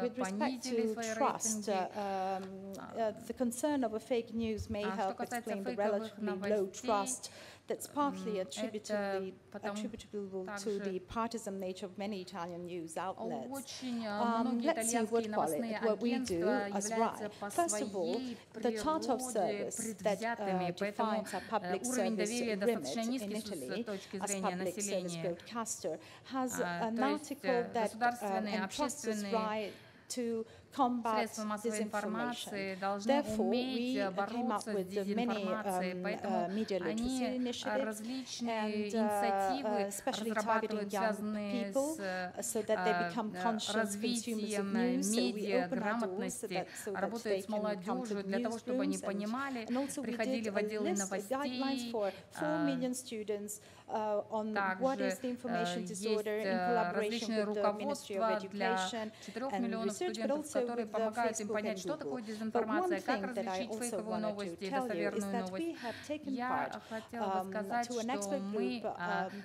with respect to trust, the concern over fake news may help explain the relatively low trust that's partly attributable to the partisan nature of many Italian news outlets. Let's see what we do as RAI. First of all, the chart of service that defines our public service remit in Italy as public service broadcaster has an article that entrusts RAI to combat disinformation. Therefore, we came up with many media literacy initiatives and especially targeting young people so that they become conscious consumers of news. So we open our doors so that they can come to newsrooms, and also we did a list of guidelines for 4 million students on what is the information disorder in collaboration with the Ministry of Education and Research, but also with Facebook and Google. But one thing that I also wanted to tell you is that we have taken part to an expert group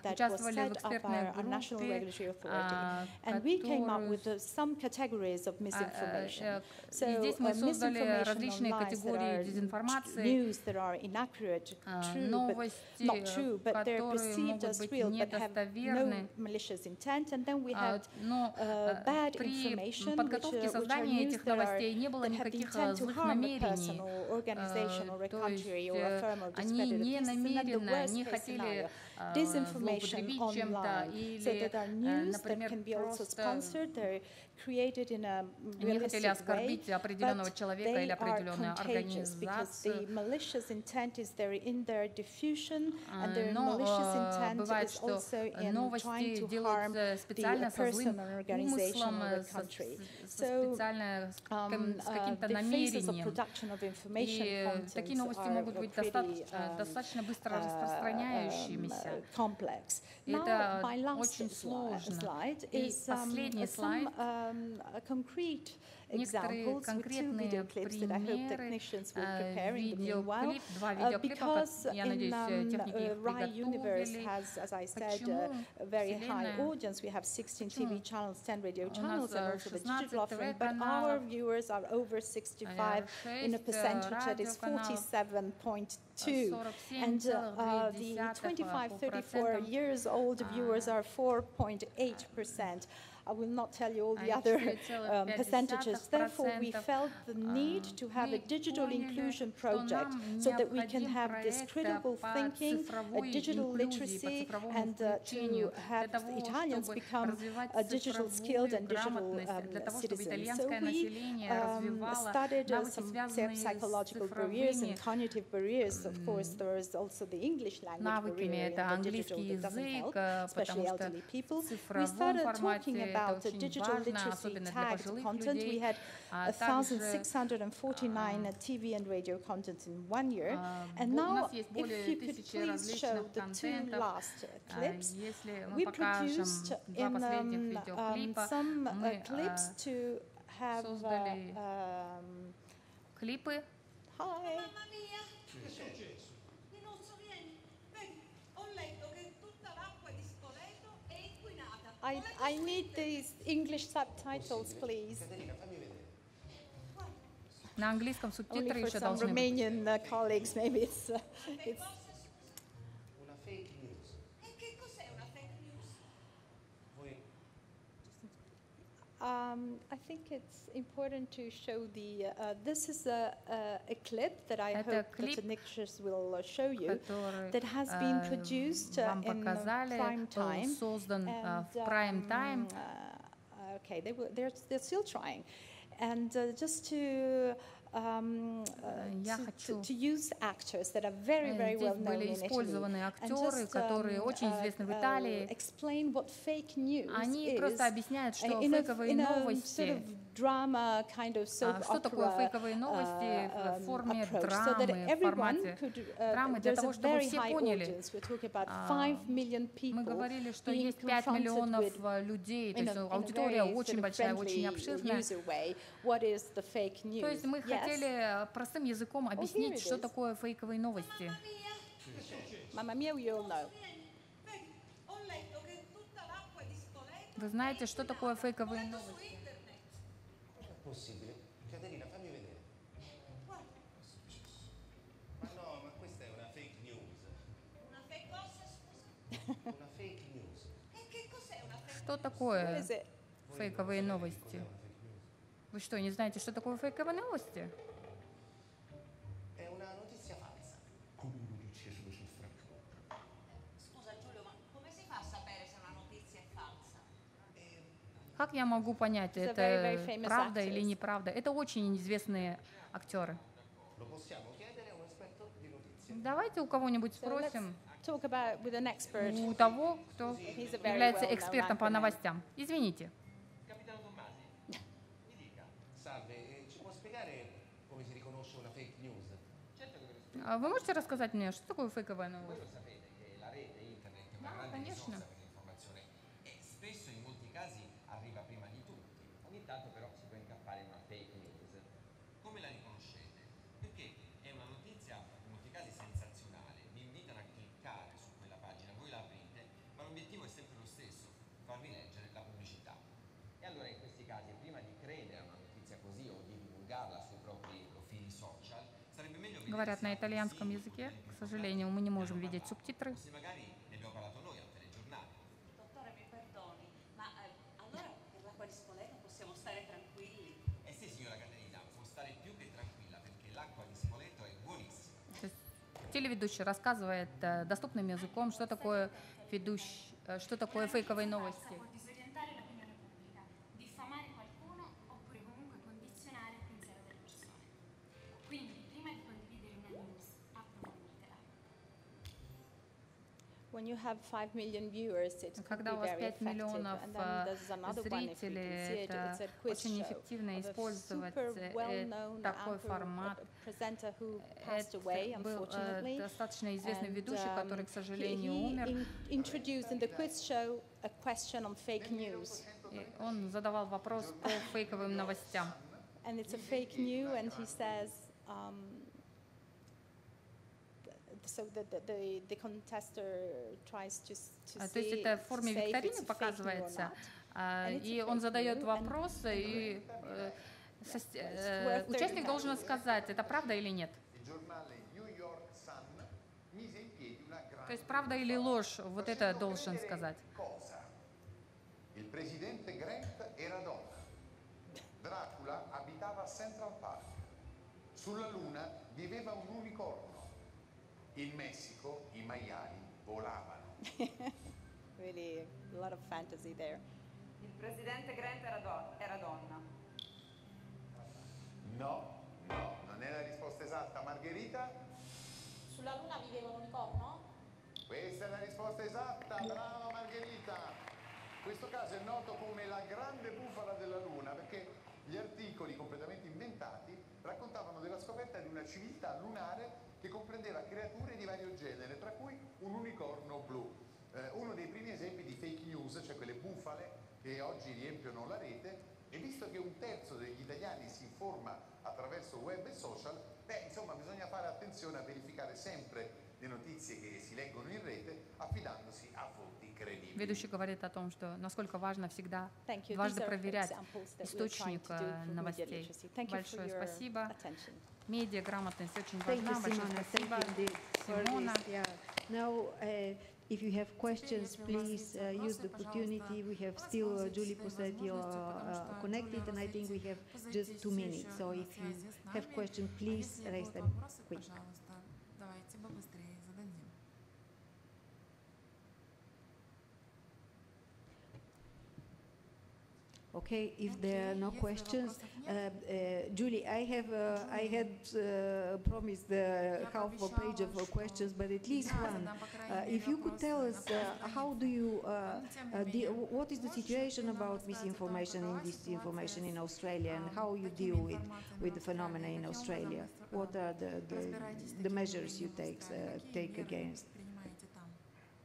that was set up by our National Regulatory Authority, and we came up with some categories of misinformation. So misinformation online that are news that are inaccurate, true, but not true, but they're perceived as real, but have no malicious intent. And then we have bad information, which are news that have the intent to harm a person or organization or a country or affirm or discredit a piece. And then the worst case scenario, disinformation online, so that are news that can be also sponsored. They're created in a realistic way, but they are contagious because the malicious intent is there in their diffusion, and their malicious intent is also in trying to harm the person or organization or a country. So the phases of production of information content are pretty complex. Now, my last slide is some concrete examples with 2 video clips that I hope technicians will prepare in the meanwhile, because in RAI Universe has, as I said, a very high audience. We have 16 TV channels, 10 radio channels, and also the digital offering, but our viewers are over 65 in a percentage that is 47.2, and the 25-34 years old viewers are 4.8%. I will not tell you all the other percentages. Therefore, we felt the need to have a digital inclusion project so that we can have this critical thinking, a digital literacy, and to have the Italians become digital skilled and digital citizens. So we studied some psychological barriers and cognitive barriers. Of course, there is also the English language barrier in the digital that doesn't help, especially elderly people. We started talking about digital literacy tagged content. We had 1,649 TV and radio content in 1 year. And now, if you could please show the 2 last clips, we produced in some clips to have клипы. Hi. I need these English subtitles, please. На английском субтитры еще должны быть. Romanian colleagues, maybe it's Una fake news. E che cos'è una fake news? I think it's important to show the. This is a clip that I hope that Niklas will show you. That has been produced in prime time. Создан в prime time. Okay, they're still trying, and just to use actors that are very well known in Italy, актеры, которые очень известны в Италии. Explain what fake news Они просто объясняют, что фейковые новости. Drama kind of soap Что такое фейковые новости в форме драмы, в формате драмы, для того, чтобы все поняли. Мы говорили, что есть 5 миллионов людей, то есть аудитория очень большая, очень обширная. То есть мы хотели простым языком объяснить, что такое фейковые новости. Вы знаете, что такое фейковые новости? Possibile? Caterina, fammi vedere. Ma no, ma questa è una fake news. Una fake cosa, scusa? Una fake news. E che cos'è una fake news? Что такое фейковые новости? Вы что, не знаете, что такое фейковые новости? È una notizia falsa. Come un ucciso sul franco. Scusa Giulio, ma come si fa a sapere se una notizia è falsa? Как я могу понять, это правда или неправда? Это очень известные актеры. Давайте у кого-нибудь спросим. У того, кто является экспертом по новостям. Извините. Вы можете рассказать мне, что такое фейковая новость? Да, конечно. Tanto però si può incappare in una fake news. Come la riconoscete? Perché è una notizia in molti casi sensazionale, vi invitano a cliccare su quella pagina, voi la aprite, ma l'obiettivo è sempre lo stesso, farvi leggere la pubblicità. E allora in questi casi, prima di credere a una notizia così o di divulgarla sui propri profili social, sarebbe meglio говорят на итальянском языке. К сожалению, мы не можем видеть субтитры. se magari ne abbiamo parlato noi al telegiornale. Dottore, mi perdoni, ma allora per l'acqua di Spoleto possiamo stare tranquilli? Eh sì, signora Caterina, può stare più che tranquilla perché l'acqua di Spoleto è buonissima. Телеведущий рассказывает доступным языком, что такое фейковые новости. When you have 5 million viewers, it could be very effective. And then there's another one, if you can see it, it's a quiz show of a super well-known presenter who passed away, unfortunately. Достаточно известный ведущий, который, к сожалению, умер. He introduced in the quiz show a question on fake news. Он задавал вопрос по фейковым новостям. And it's a fake news, and he says, so the contester tries to То есть это в форме викторины показывается, и он задает вопрос, и участник должен сказать, это правда или нет. То есть правда или ложь, вот это должен сказать. Il presidente Grant era donna. Dracula abitava a Central Park. Sulla Luna viveva un unicorno. In Messico i maiali volavano. Really, a lot of fantasy there. Il presidente Grant era donna. No, non è la risposta esatta. Margherita? Sulla Luna viveva un unicorno? Questa è la risposta esatta, brava Margherita! Questo caso è noto come la grande bufala della Luna perché gli articoli completamente inventati raccontavano della scoperta di una civiltà lunare che comprendeva creature di vario genere, tra cui un unicorno blu. Uno dei primi esempi di fake news, cioè quelle bufale che oggi riempiono la rete, e visto che 1/3 degli italiani si informa attraverso web e social, insomma bisogna fare attenzione a verificare sempre le notizie che si leggono in rete, affidandosi a fonti credibili. Ведущий говорит о том, что насколько важно всегда дважды проверять источник новостей. Большое спасибо. Медиаграмотность очень важна. Большое спасибо, Симона. Now, if you have questions, please use the opportunity. We have still Julie Posetti connected, and I think we have just 2 minutes. So if you have questions, please raise them quick. Давайте побыстрее зададим. Okay, if there are no questions, Julie, I had promised half a page of questions, but at least one. If you could tell us how do you, what is the situation about misinformation and disinformation in Australia, and how you deal with the phenomena in Australia? What are the measures you take against?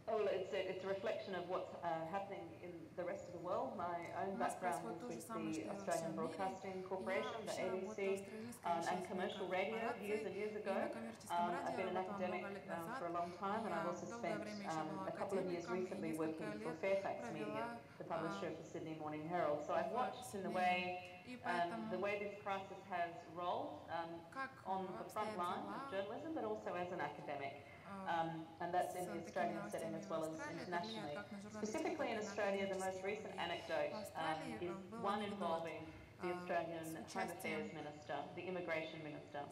Well, it's a reflection of what's happening in the rest of the world. My own background is with the Australian Broadcasting Corporation, the ABC, and commercial radio years and years ago. I've been an academic for a long time, and I've also spent a couple of years recently working for Fairfax Media, the publisher of the Sydney Morning Herald. So I've watched in the way this crisis has rolled on the front line of journalism, but also as an academic. And that's in the Australian setting as well as internationally. Specifically in Australia, the most recent anecdote is one involving the Australian Home Affairs Minister, the Immigration Minister,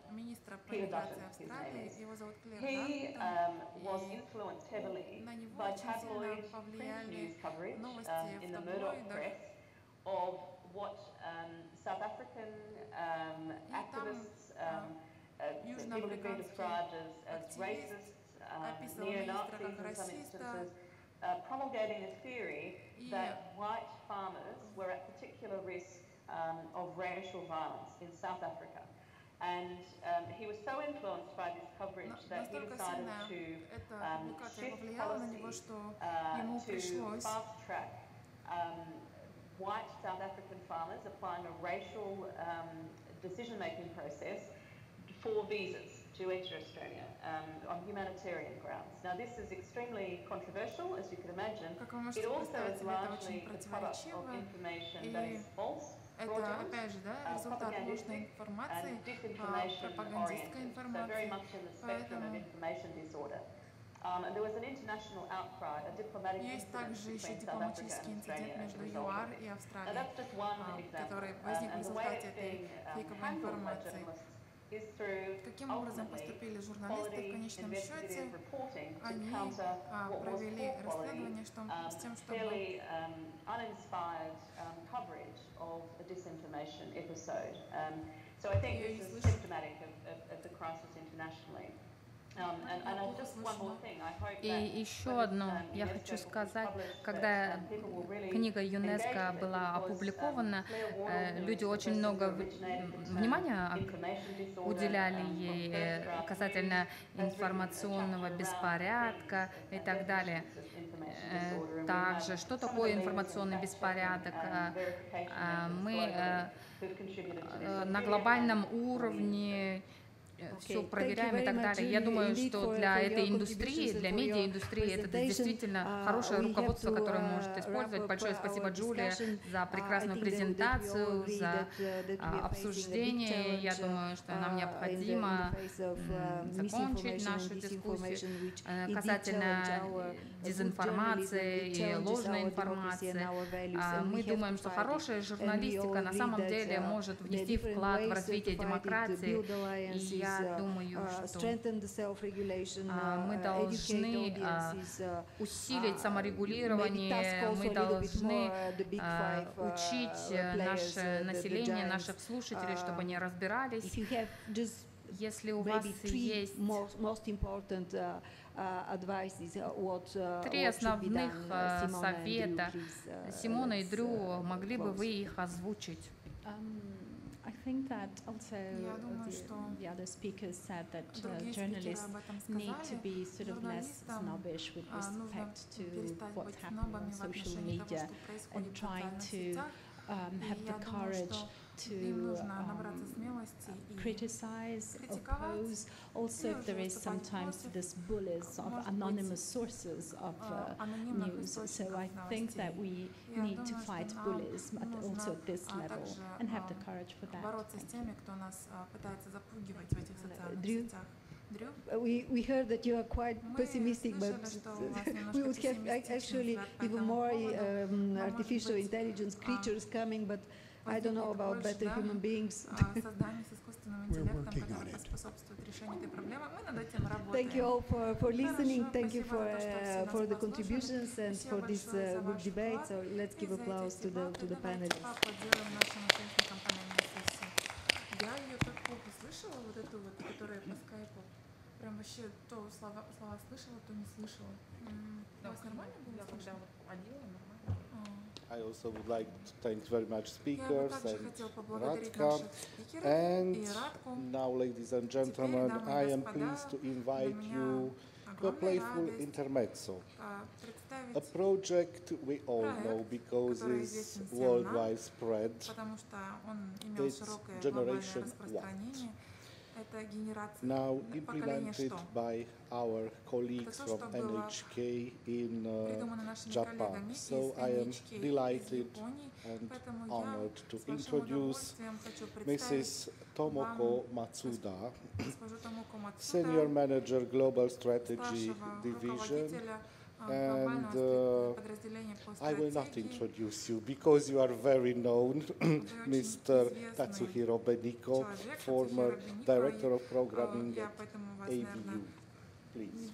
Peter Dutton, his name is. He was influenced heavily by tabloid print news coverage in the Murdoch press of what South African activists, people who've been described as racists, neo-Nazis in some instances, promulgating a theory that white farmers were at particular risk of racial violence in South Africa. And he was so influenced by this coverage that he decided to shift policy to fast-track white South African farmers applying a racial decision-making process for visas to enter Australia on humanitarian grounds. Now this is extremely controversial, as you can imagine. It also is largely the product of information that is false, Это, опять же, результат ложной информации, пропагандистской информации. Есть также еще дипломатический инцидент между ЮАР и Австралией, который возник в результате этой фейковой информации. Каким образом поступили журналисты в конечном счете? Они провели расследование с тем, чтобы So I think this is symptomatic of the crisis internationally. И еще одно я хочу сказать, когда книга ЮНЕСКО была опубликована, люди очень много внимания уделяли ей касательно информационного беспорядка и так далее. Также, что такое информационный беспорядок? Мы на глобальном уровне все проверяем и так далее. Я думаю, что для этой индустрии, для медиаиндустрии, это действительно хорошее руководство, которое может использовать. Большое спасибо, Джулия, за прекрасную презентацию, за обсуждение. Я думаю, что нам необходимо закончить нашу дискуссию касательно дезинформации и ложной информации. Мы думаем, что хорошая журналистика на самом деле может внести вклад в развитие демократии. И я думаю, что мы должны усилить саморегулирование, мы должны учить наше население, наших слушателей, чтобы они разбирались. Если у вас есть три основных совета, Симона и Дрю, могли бы вы их озвучить? I think that also the other speakers said that journalists need to be sort of less snobbish with respect to what's happening on social media and trying to have the courage to criticize, oppose. Also, if there is sometimes this bullies of anonymous sources of news. So I think that we need to fight bullies, but also at this level, and have the courage for that. Drew? We heard that you are quite pessimistic, but we would have actually even more artificial intelligence creatures coming, but I don't know about better human beings. We're working on it. Thank you all for listening. Thank you for the contributions and for this good debate. So let's give applause to the panelists. Я ее так плохо слышала, вот эту вот, которая по скайпу. Прям вообще то слова слышала, то не слышала. У вас нормально было слышно? I also would like to thank very much speakers and Radka. And now, ladies and gentlemen, I am pleased to invite you to a playful intermezzo. A project we all know because it's worldwide spread. It's Generation What. Now implemented by our colleagues from NHK in Japan. So I am delighted and honored to introduce Mrs. Tomoko Matsuda, Senior Manager Global Strategy Division. And I will not introduce you because you are very known, Mr. Katsuhiro Beniko, former Director of Programming at ABU. Please.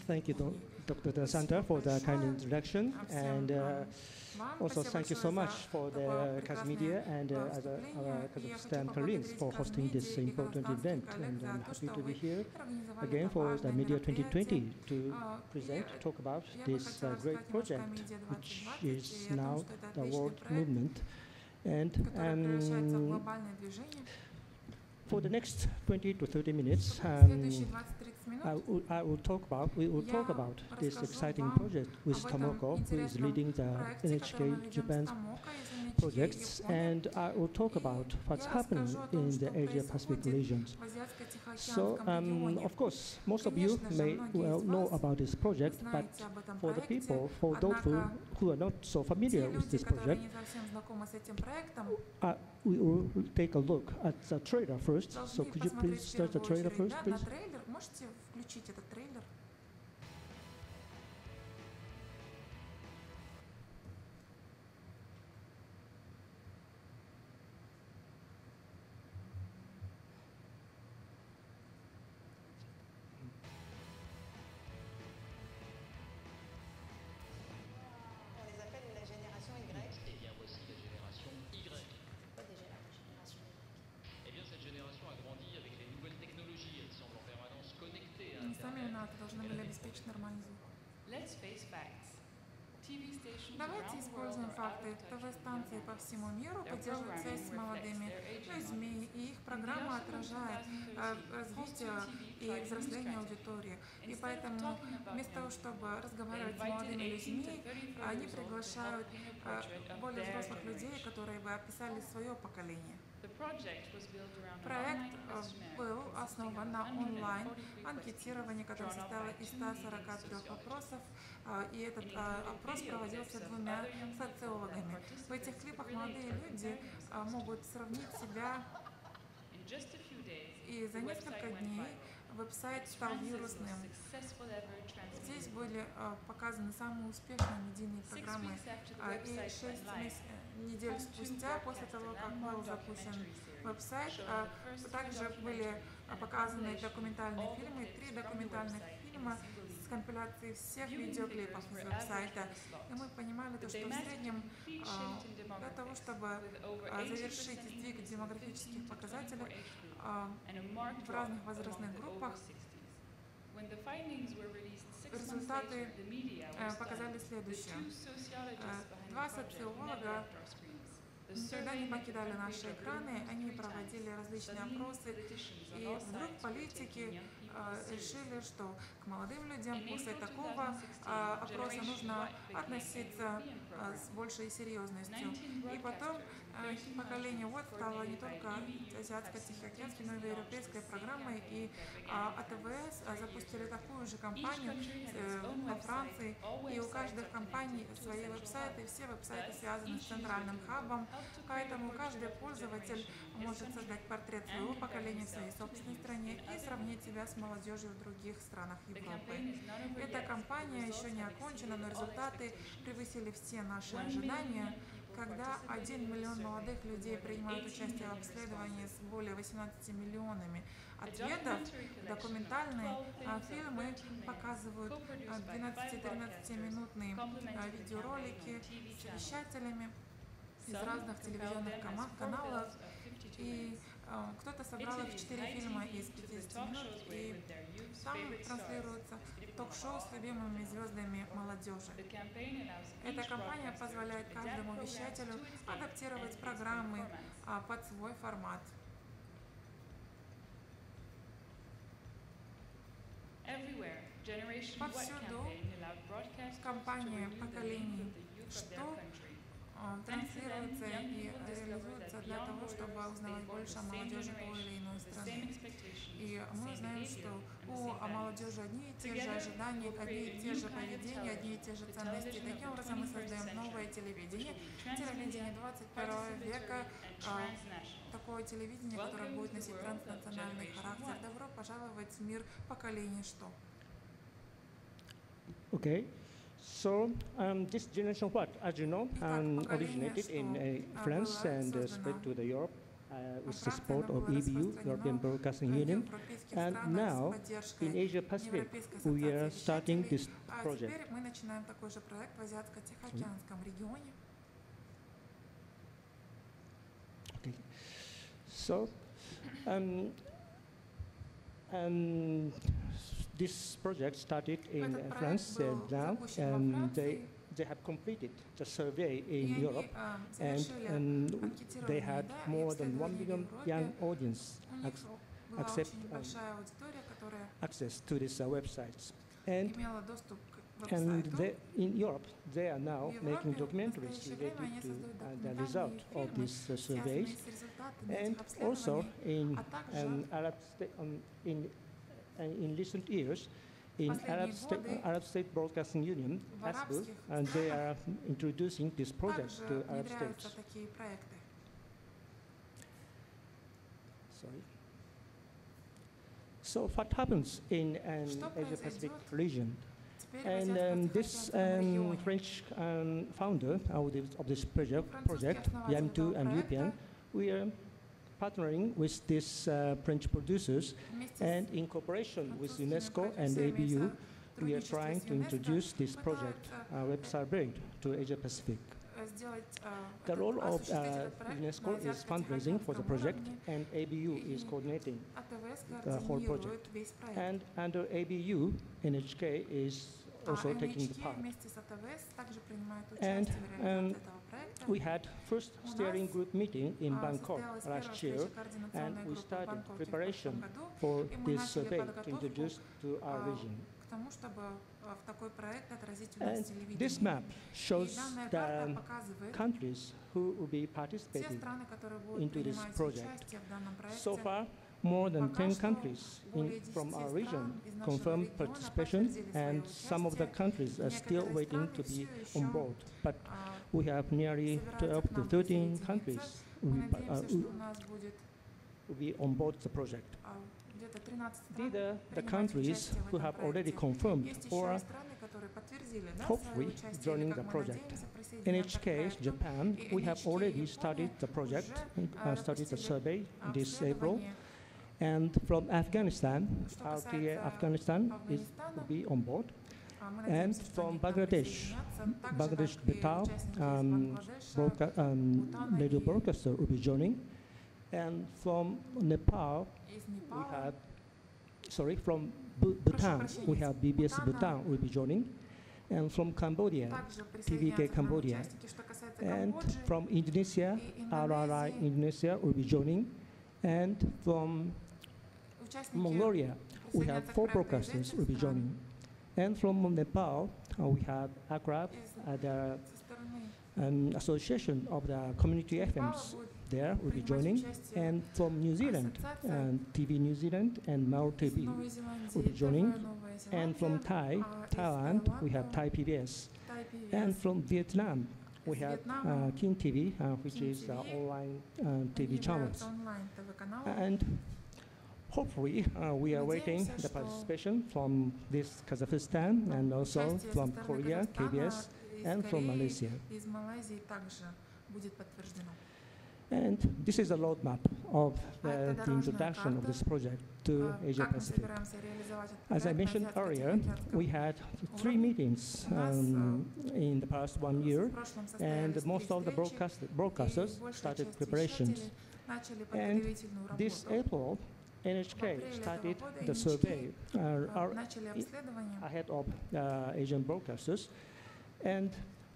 Thank you, Dr. De Santa, for the kind introduction, and also thank you so much for the CAS Media and other Kazakhstan colleagues for hosting this important event. And I'm happy to be here again for the Media 2020 to talk about this great project, which is now the world movement. And for the next 20 to 30 minutes, we will talk about this exciting project with Tomoko, who is leading the NHK Japan's projects, and I will talk about what's happening in the Asia-Pacific regions. So, of course, most of you may well know about this project, but for the people, for those who are not so familiar with this project, we will take a look at the trailer first. So could you please start the trailer first, please? Можете включить этот трейлер? Let's face facts. Давайте используем факты. ТВ-станции по всему миру поддерживают связь с молодыми людьми, и их программа отражает развитие и взросление аудитории. И поэтому вместо того, чтобы разговаривать с молодыми людьми, они приглашают более взрослых людей, которые бы описали свое поколение. Проект был основан на онлайн-анкетировании, которое состояло из 143 вопросов, и этот опрос проводился 2 социологами. В этих клипах молодые люди могут сравнить себя, и за несколько дней веб-сайт стал вирусным. Здесь были показаны самые успешные медийные программы, и 6 недель спустя, после того, как был запущен веб-сайт, также были показаны документальные фильмы, 3 документальных фильма с компиляцией всех видеоклипов с веб-сайта. И мы понимали, что в среднем для того, чтобы завершить сдвиг демографических показателей в разных возрастных группах, результаты показали следующее. 2 социолога никогда не покидали наши экраны, они проводили различные опросы, и вдруг политики решили, что к молодым людям после такого опроса нужно относиться с большей серьезностью. И потом поколение Вот стало не только азиатско-тихоокеанской, но и европейской программой, и АТВС запустили такую же кампанию во Франции, и у каждой компании свои веб-сайты, все веб-сайты связаны с центральным хабом, поэтому каждый пользователь может создать портрет своего поколения в своей собственной стране и сравнить себя с молодежью в других странах Европы. Эта кампания еще не окончена, но результаты превысили все наши ожидания. Когда 1 миллион молодых людей принимают участие в обследовании с более 18 миллионами ответов, документальные фильмы показывают 12-13-минутные видеоролики с вещателями из разных телевизионных каналов, и кто-то собрал их 4 фильма из 50 минут, и там транслируется ток-шоу с любимыми звездами молодежи. Эта кампания позволяет каждому вещателю адаптировать программы под свой формат. Повсюду кампания поколений «Что» транслируется и реализуется для того, чтобы узнавать больше о молодежи той или иной страны. И мы знаем, что у молодежи одни и те же ожидания, одни и те же поведения, одни и те же ценности. Таким образом мы создаем новое телевидение. Телевидение 21 века, такое телевидение, которое будет носить транснациональный характер. Добро пожаловать в мир поколений «Что». Okay. So this generation what, as you know, originated in France and spread to the Europe with the support of EBU, European Broadcasting Union. And now in Asia Pacific, we are starting this project. Теперь мы начинаем такой же проект в Азиатско-Тихоокеанском регионе. Okay. So this project started in France and now they have completed the survey in Europe, and they had more than 1 million young audience access to these websites. And in Europe, they are now making documentaries related to the result of these surveys, and also in in recent years, in Arab State Broadcasting Union, ASBU, and they are introducing this project to Arab states. Sorry. So what happens in an Asia-Pacific region? And this French founder of this project, YAM2 and UPN, we are partnering with these French producers, and in cooperation with UNESCO and ABU, we are trying to introduce this project, website build, to Asia Pacific. The role of UNESCO is fundraising for the project, and ABU is coordinating the whole project. And under ABU, NHK is also taking the part. And we had first steering group meeting in Bangkok last year, and we started preparation for this survey to introduce to our region. And this map shows the countries who will be participating into this project. So far, more than 10 countries from our region confirmed participation, and some of the countries are still waiting to be on board. But we have nearly 12 to 13 countries who will be on board the project. These are the countries who have already confirmed or hopefully joining the project. NHK Japan, we have already started the project, started the survey this April. And from Afghanistan, RTA Afghanistan will be on board. And from Bangladesh, Betal radio broadcaster will be joining. And from Nepal, we have, from Bhutan, we have BBS Bhutan will be joining. And from Cambodia, TVK Cambodia. And from Indonesia, RRI Indonesia will be joining. And from Mongolia, we have 4 broadcasters will be joining. And from Nepal, we have ACRAB, the Association of the Community FMs there will be joining. And from New Zealand, TV New Zealand and Maur TV will be joining. And from Thailand, we have Thai PBS. And from Vietnam, we have King TV, which is online TV channels. And hopefully, we are waiting the participation from this Kazakhstan and also from Korea, KBS, and from Malaysia. And this is a roadmap of the introduction of this project to Asia Pacific. As I mentioned earlier, we had 3 meetings in the past 1 year, and most of the broadcasters started preparations. And this April, NHK started the survey ahead of Asian broadcasters, and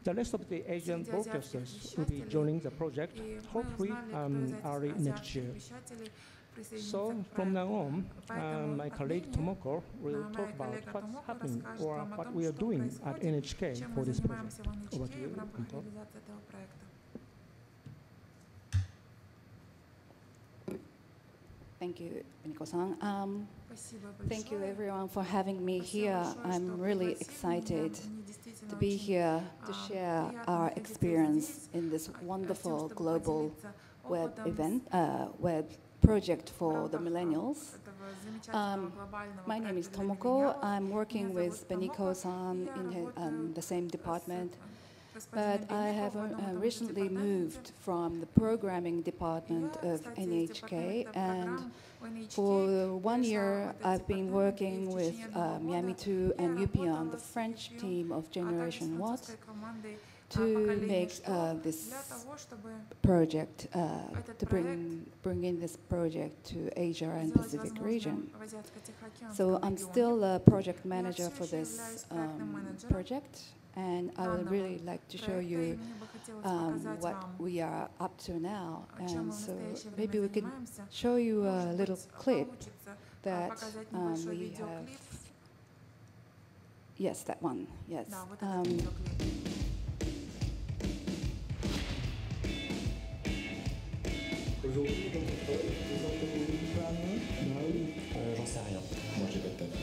the rest of the Asian broadcasters will be joining the project, hopefully early next year. So from now on, my colleague Tomoko will talk about what's happening or what we are doing at NHK for this project. Over to you, Tomoko. Thank you, Beniko-san. Thank you everyone for having me here. I'm really excited to be here to share our experience in this wonderful global web event, web project for the millennials. My name is Tomoko. I'm working with Beniko-san in the same department. But I have recently moved from the programming department of NHK, and for 1 year I've been working with Miami2 and Yupion, the French team of Generation Watt, to make this project, to bring in this project to Asia and Pacific region. So I'm still a project manager for this project. And I would really like to show you what we are up to now. And so maybe we can show you a little clip that we have. Yes, that one. Yes. J'en sais rien. Moi, j'ai pas de tête.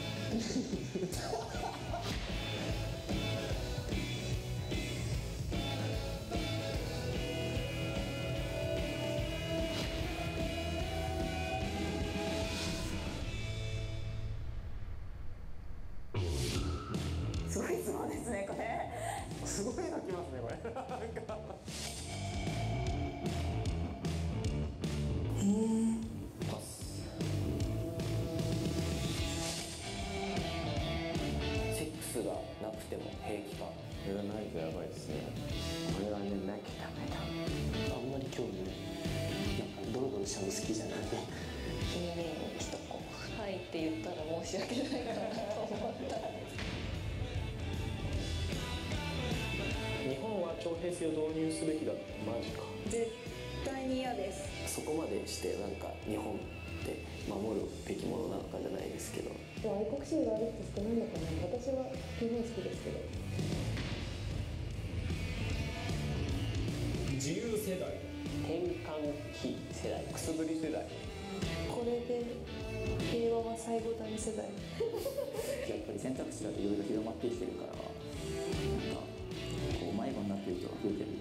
平成を導入すべきだってマジか。絶対に嫌です。そこまでしてなんか日本って守るべきものなのかじゃないですけど。愛国心がある人少ないのかな。私は日本好きですけど。自由世代、転換期世代、くすぶり世代。これで平和は最後段世代。やっぱり選択肢がいろいろ広まってきてるから、なんかこう迷子になってる人が増えてる。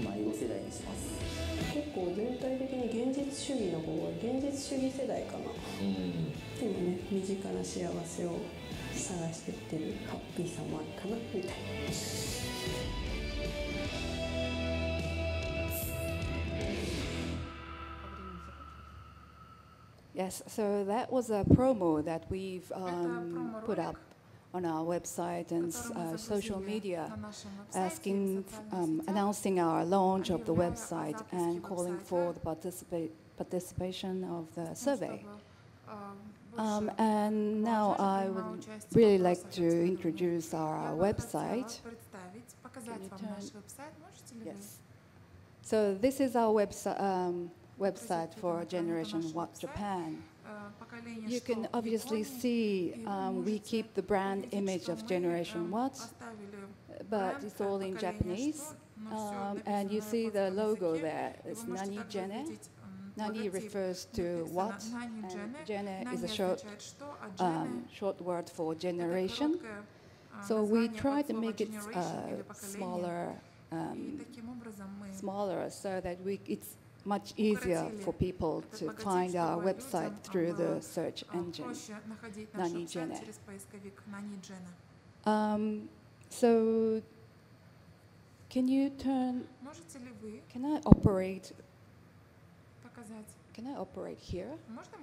迷子世代にします。結構全体的に現実主義の方は現実主義世代かな。でもね、身近な幸せを探していってるハッピーさもあるかなみたいな。Yes, so that was a promo that we've put up on our website and social media, announcing our launch of the website and calling for the participation of the survey. And now I would really like to introduce our website. Can you turn? Yes. So this is our website for Generation What Japan. You can obviously see we keep the brand image of Generation What, but it's all in Japanese. And you see the logo there. It's Nani Gene. Nani refers to what, and Gene is a short word for generation. So we try to make it smaller so that it's much easier for people to find our website through the search engine, Nani Gene. So, can you turn? Can I operate here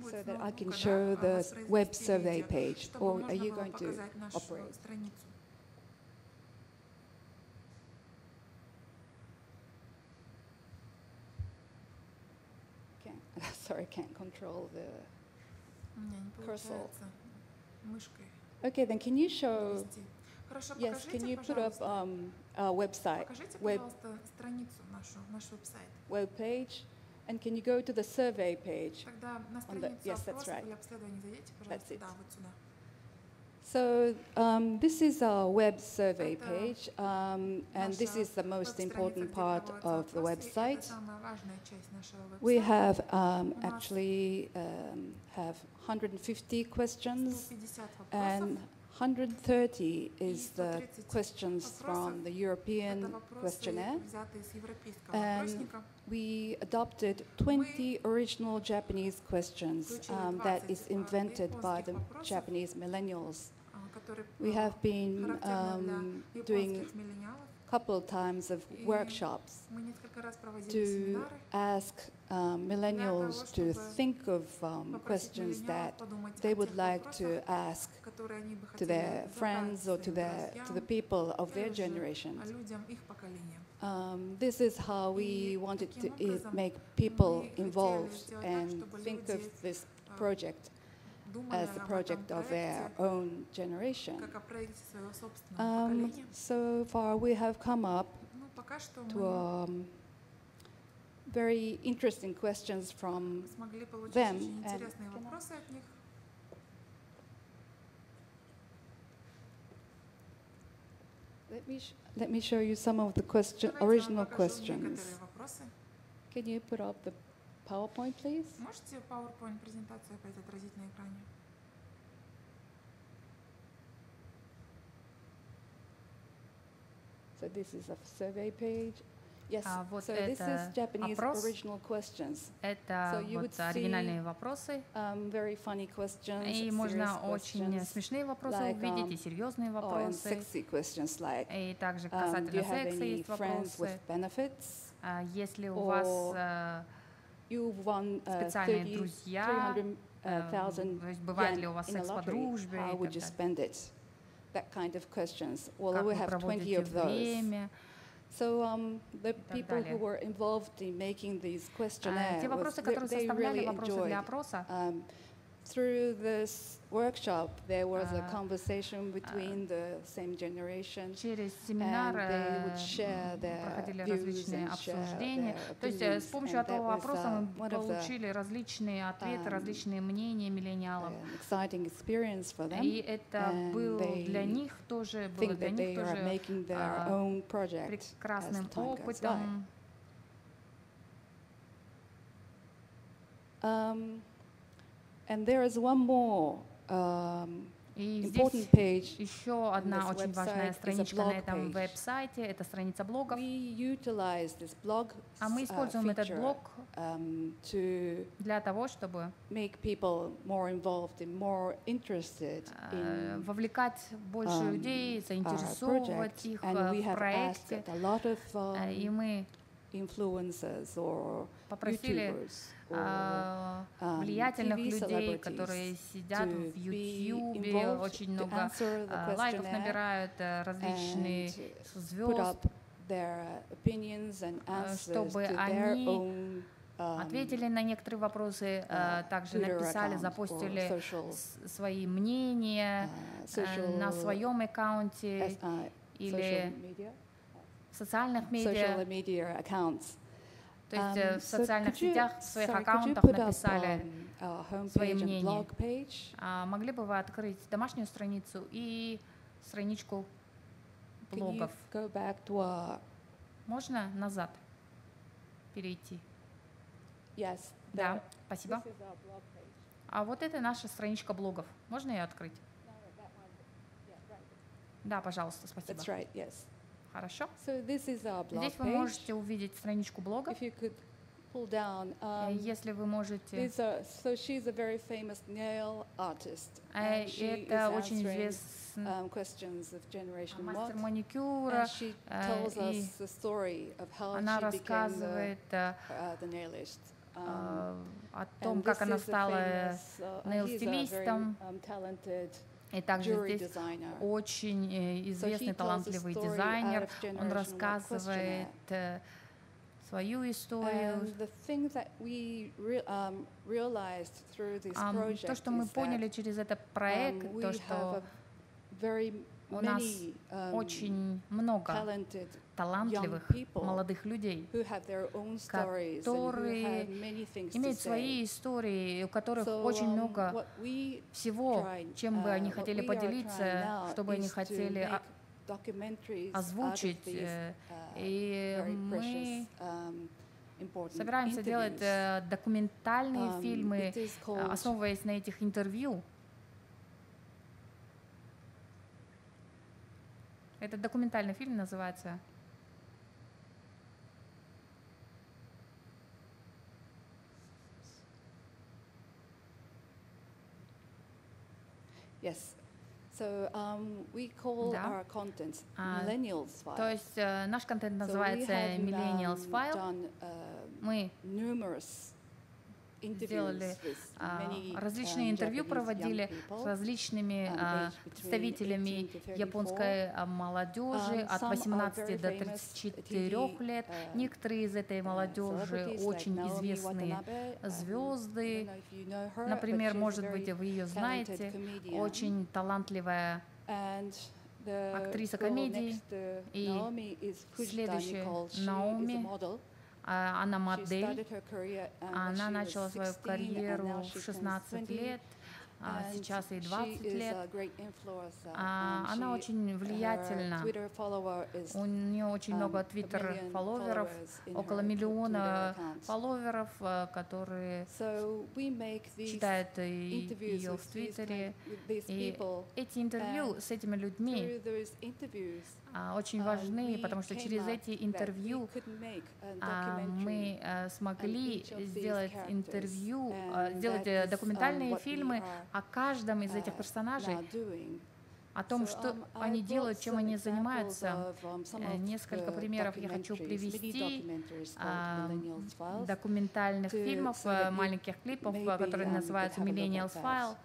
so that I can show the web survey page, or are you going to operate? Sorry, I can't control the cursor. Okay, then can you show? Yes, can you put up our website, web page, and can you go to the survey page? Yes, that's right. That's it. So this is our web survey page, and this is the most important part of the website. We have actually have 150 questions, and 130 is the questions from the European questionnaire. And we adopted 20 original Japanese questions that is invented by the Japanese millennials. We have been doing a couple of times of workshops to ask millennials to think of questions that they would like to ask to their friends or to the people of their generation. This is how we wanted to make people involved and think of this project as the project of their own generation. So far we have come up to very interesting questions from them. And let me show you some of the original questions. Can you put up the PowerPoint, please? Можете PowerPoint презентацию опять отразить на экране? So this is a survey page. Yes, so this is Japanese original questions. Это вот оригинальные вопросы. Very funny questions, и можно очень смешные вопросы увидеть, и серьезные вопросы. И также касательно секса есть вопросы. Если у вас специальные друзья, то есть бывает ли у вас секс по дружбе и так далее. That kind of questions. Well, we have 20 of those. So the people who were involved in making these questionnaires, те вопросы, которые составляли вопросы для опроса, through this workshop, there was a conversation between the same generation, через семинар проходили различные обсуждения. То есть с помощью этого вопроса мы получили различные ответы, различные мнения миллениалов. И это было для них тоже прекрасным опытом. And there is one more important page. Еще одна очень важная страничка на этом веб-сайте. Это страница блогов. А мы используем этот блог для того, чтобы вовлекать больше людей, заинтересовывать их в проекте. И мы попросили влиятельных людей, которые сидят в YouTube, очень много лайков набирают, различные звезд, чтобы они ответили на некоторые вопросы, также написали, запустили свои мнения на своем аккаунте или в социальных медиа. То есть в социальных сетях, в своих аккаунтах написали свои мнения. Могли бы вы открыть домашнюю страницу и страничку блогов? Можно назад перейти? Да, спасибо. А вот это наша страничка блогов. Можно ее открыть? Да, пожалуйста, спасибо. Хорошо. Здесь вы можете увидеть страничку блога. Если вы можете... Это очень известный мастер маникюра, и она рассказывает о том, как она стала нейл-стилистом. И также здесь очень известный, талантливый дизайнер. Он рассказывает свою историю. То, что мы поняли через этот проект, то, что у нас очень много талантливых молодых людей, которые имеют свои истории, у которых очень много всего, чем бы они хотели поделиться, что бы они хотели озвучить. И мы собираемся делать документальные фильмы, основываясь на этих интервью. Этот документальный фильм называется Yes. So we call our content Millennials File. То есть наш контент называется Millennials File. Мы сделали различные интервью, проводили с различными представителями японской молодежи от 18 до 34 лет. Некоторые из этой молодежи очень известные звезды. Например, может быть, вы ее знаете, очень талантливая актриса комедии. И следующая Наоми. Она модель, она начала свою карьеру в 16 лет, сейчас ей 20 лет. Она очень влиятельна, у нее очень много твиттер-фолловеров, около 1 миллиона фолловеров, которые читают ее в твиттере. И эти интервью с этими людьми очень важны, потому что через эти интервью мы смогли сделать интервью, сделать документальные фильмы о каждом из этих персонажей, о том, что они делают, чем они занимаются. Несколько примеров я хочу привести документальных фильмов, маленьких клипов, которые называются Millennials File.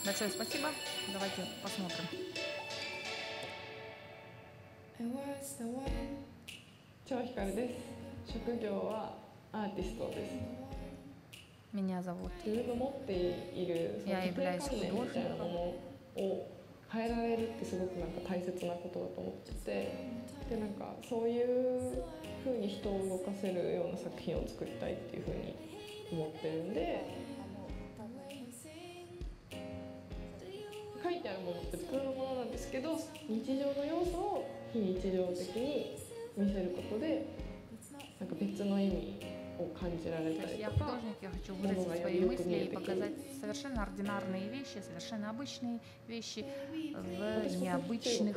Большое спасибо. Давайте посмотрим. 職業はアーティストです。Меня зовут. 自分が持っているその固定観念みたいなものを変えられるってすごくなんか大切なことだと思ってて、でなんかそういう風に人を動かせるような作品を作りたいっていう風に思ってるんで、書いてあるものって普通のものなんですけど、日常の要素を非日常的に見せることでなんか別の意味を感じられたりとか、я хочу выразить свои мысли и показать совершенно ординарные вещи, совершенно обычные вещи в необычных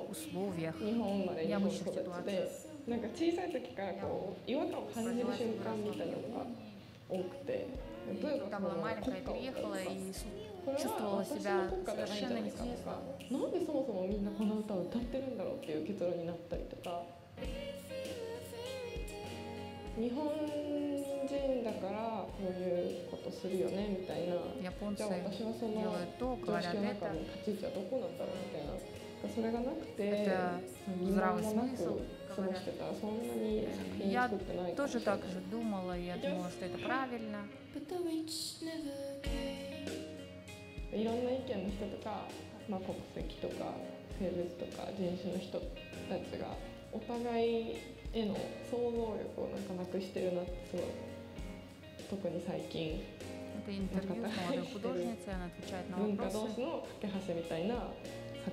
условиях, необычных ситуациях. なんか小さい時からこう違和感を感じる瞬間みたいなのが多くて、例えばその国家をчувствовала себя совершенно неизвестно. なんでそもそもみんなこの歌を歌ってるんだろうっていう結論になったりとか、日本人だからこういうことするよねみたいな、じゃあ私はその常識の中の立ち位置はどこなんだろうみたいな、それがなくて疑問もなく過ごしてたらそんなに作品作ってないかもしれない。Я тоже так же думала, я думала, что это правильно. いろんな意見の人とか、まあ、国籍とか性別とか人種の人たちがお互いへの想像力をなくしてるなってすごい、特に最近文化同士の架け橋みたいな作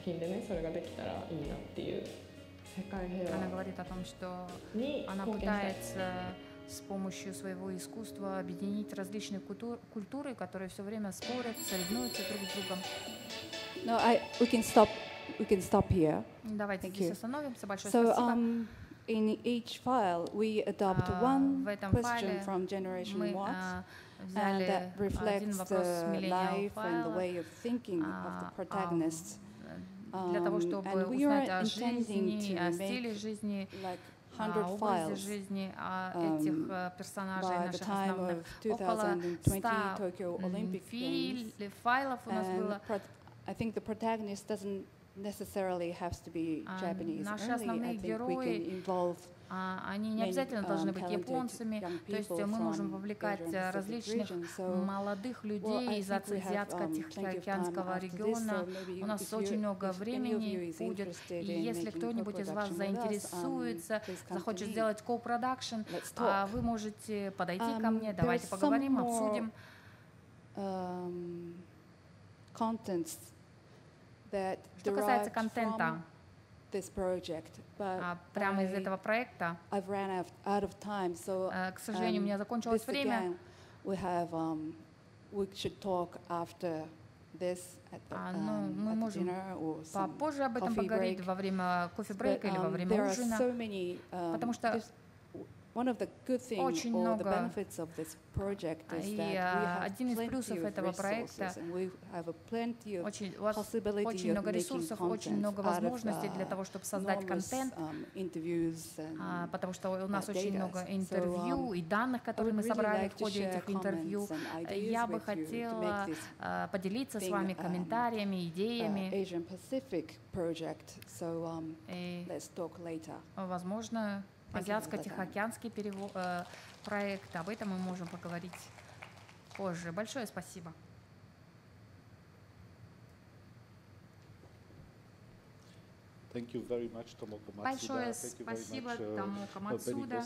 品でね、それができたらいいなっていう世界平和に貢献したい。с помощью своего искусства объединить различные культуры, которые все время спорят, соревнуются друг с другом. No, we can stop here. Давайте здесь остановимся. Большое спасибо. In each file, we adopt one question from Generation What, and that reflects the life and the way of thinking of the protagonists. And we are intending to make like 100 files by the time of 2020 Tokyo Olympic Games. And I think the protagonist doesn't necessarily have to be Japanese only. I think we can involve Они не обязательно должны быть японцами, то есть мы можем вовлекать различных молодых людей из Азиатско-Тихоокеанского региона. У нас очень много времени будет, и если кто-нибудь из вас заинтересуется, захочет сделать co-production, вы можете подойти ко мне, давайте поговорим, обсудим. Что касается контента, прямо из этого проекта, к сожалению, у меня закончилось время. Мы можем попозже об этом поговорить во время кофе-брейка или во время ужина, потому что очень много, и один из плюсов этого проекта, у вас очень много ресурсов, очень много возможностей для того, чтобы создать контент, потому что у нас очень много интервью и данных, которые мы собрали в ходе этих интервью. Я бы хотела поделиться с вами комментариями, идеями. Возможно, Азиатско-Тихоокеанский проект. Об этом мы можем поговорить позже. Большое спасибо. Thank you very much, Tomoko Matsuda. Большое спасибо, Томоко Мацуда.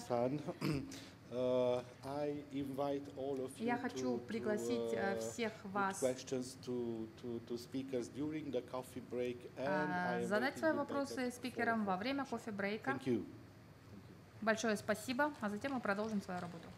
Я хочу пригласить всех вас задать свои вопросы спикерам во время кофе-брейка. Большое спасибо, а затем мы продолжим свою работу.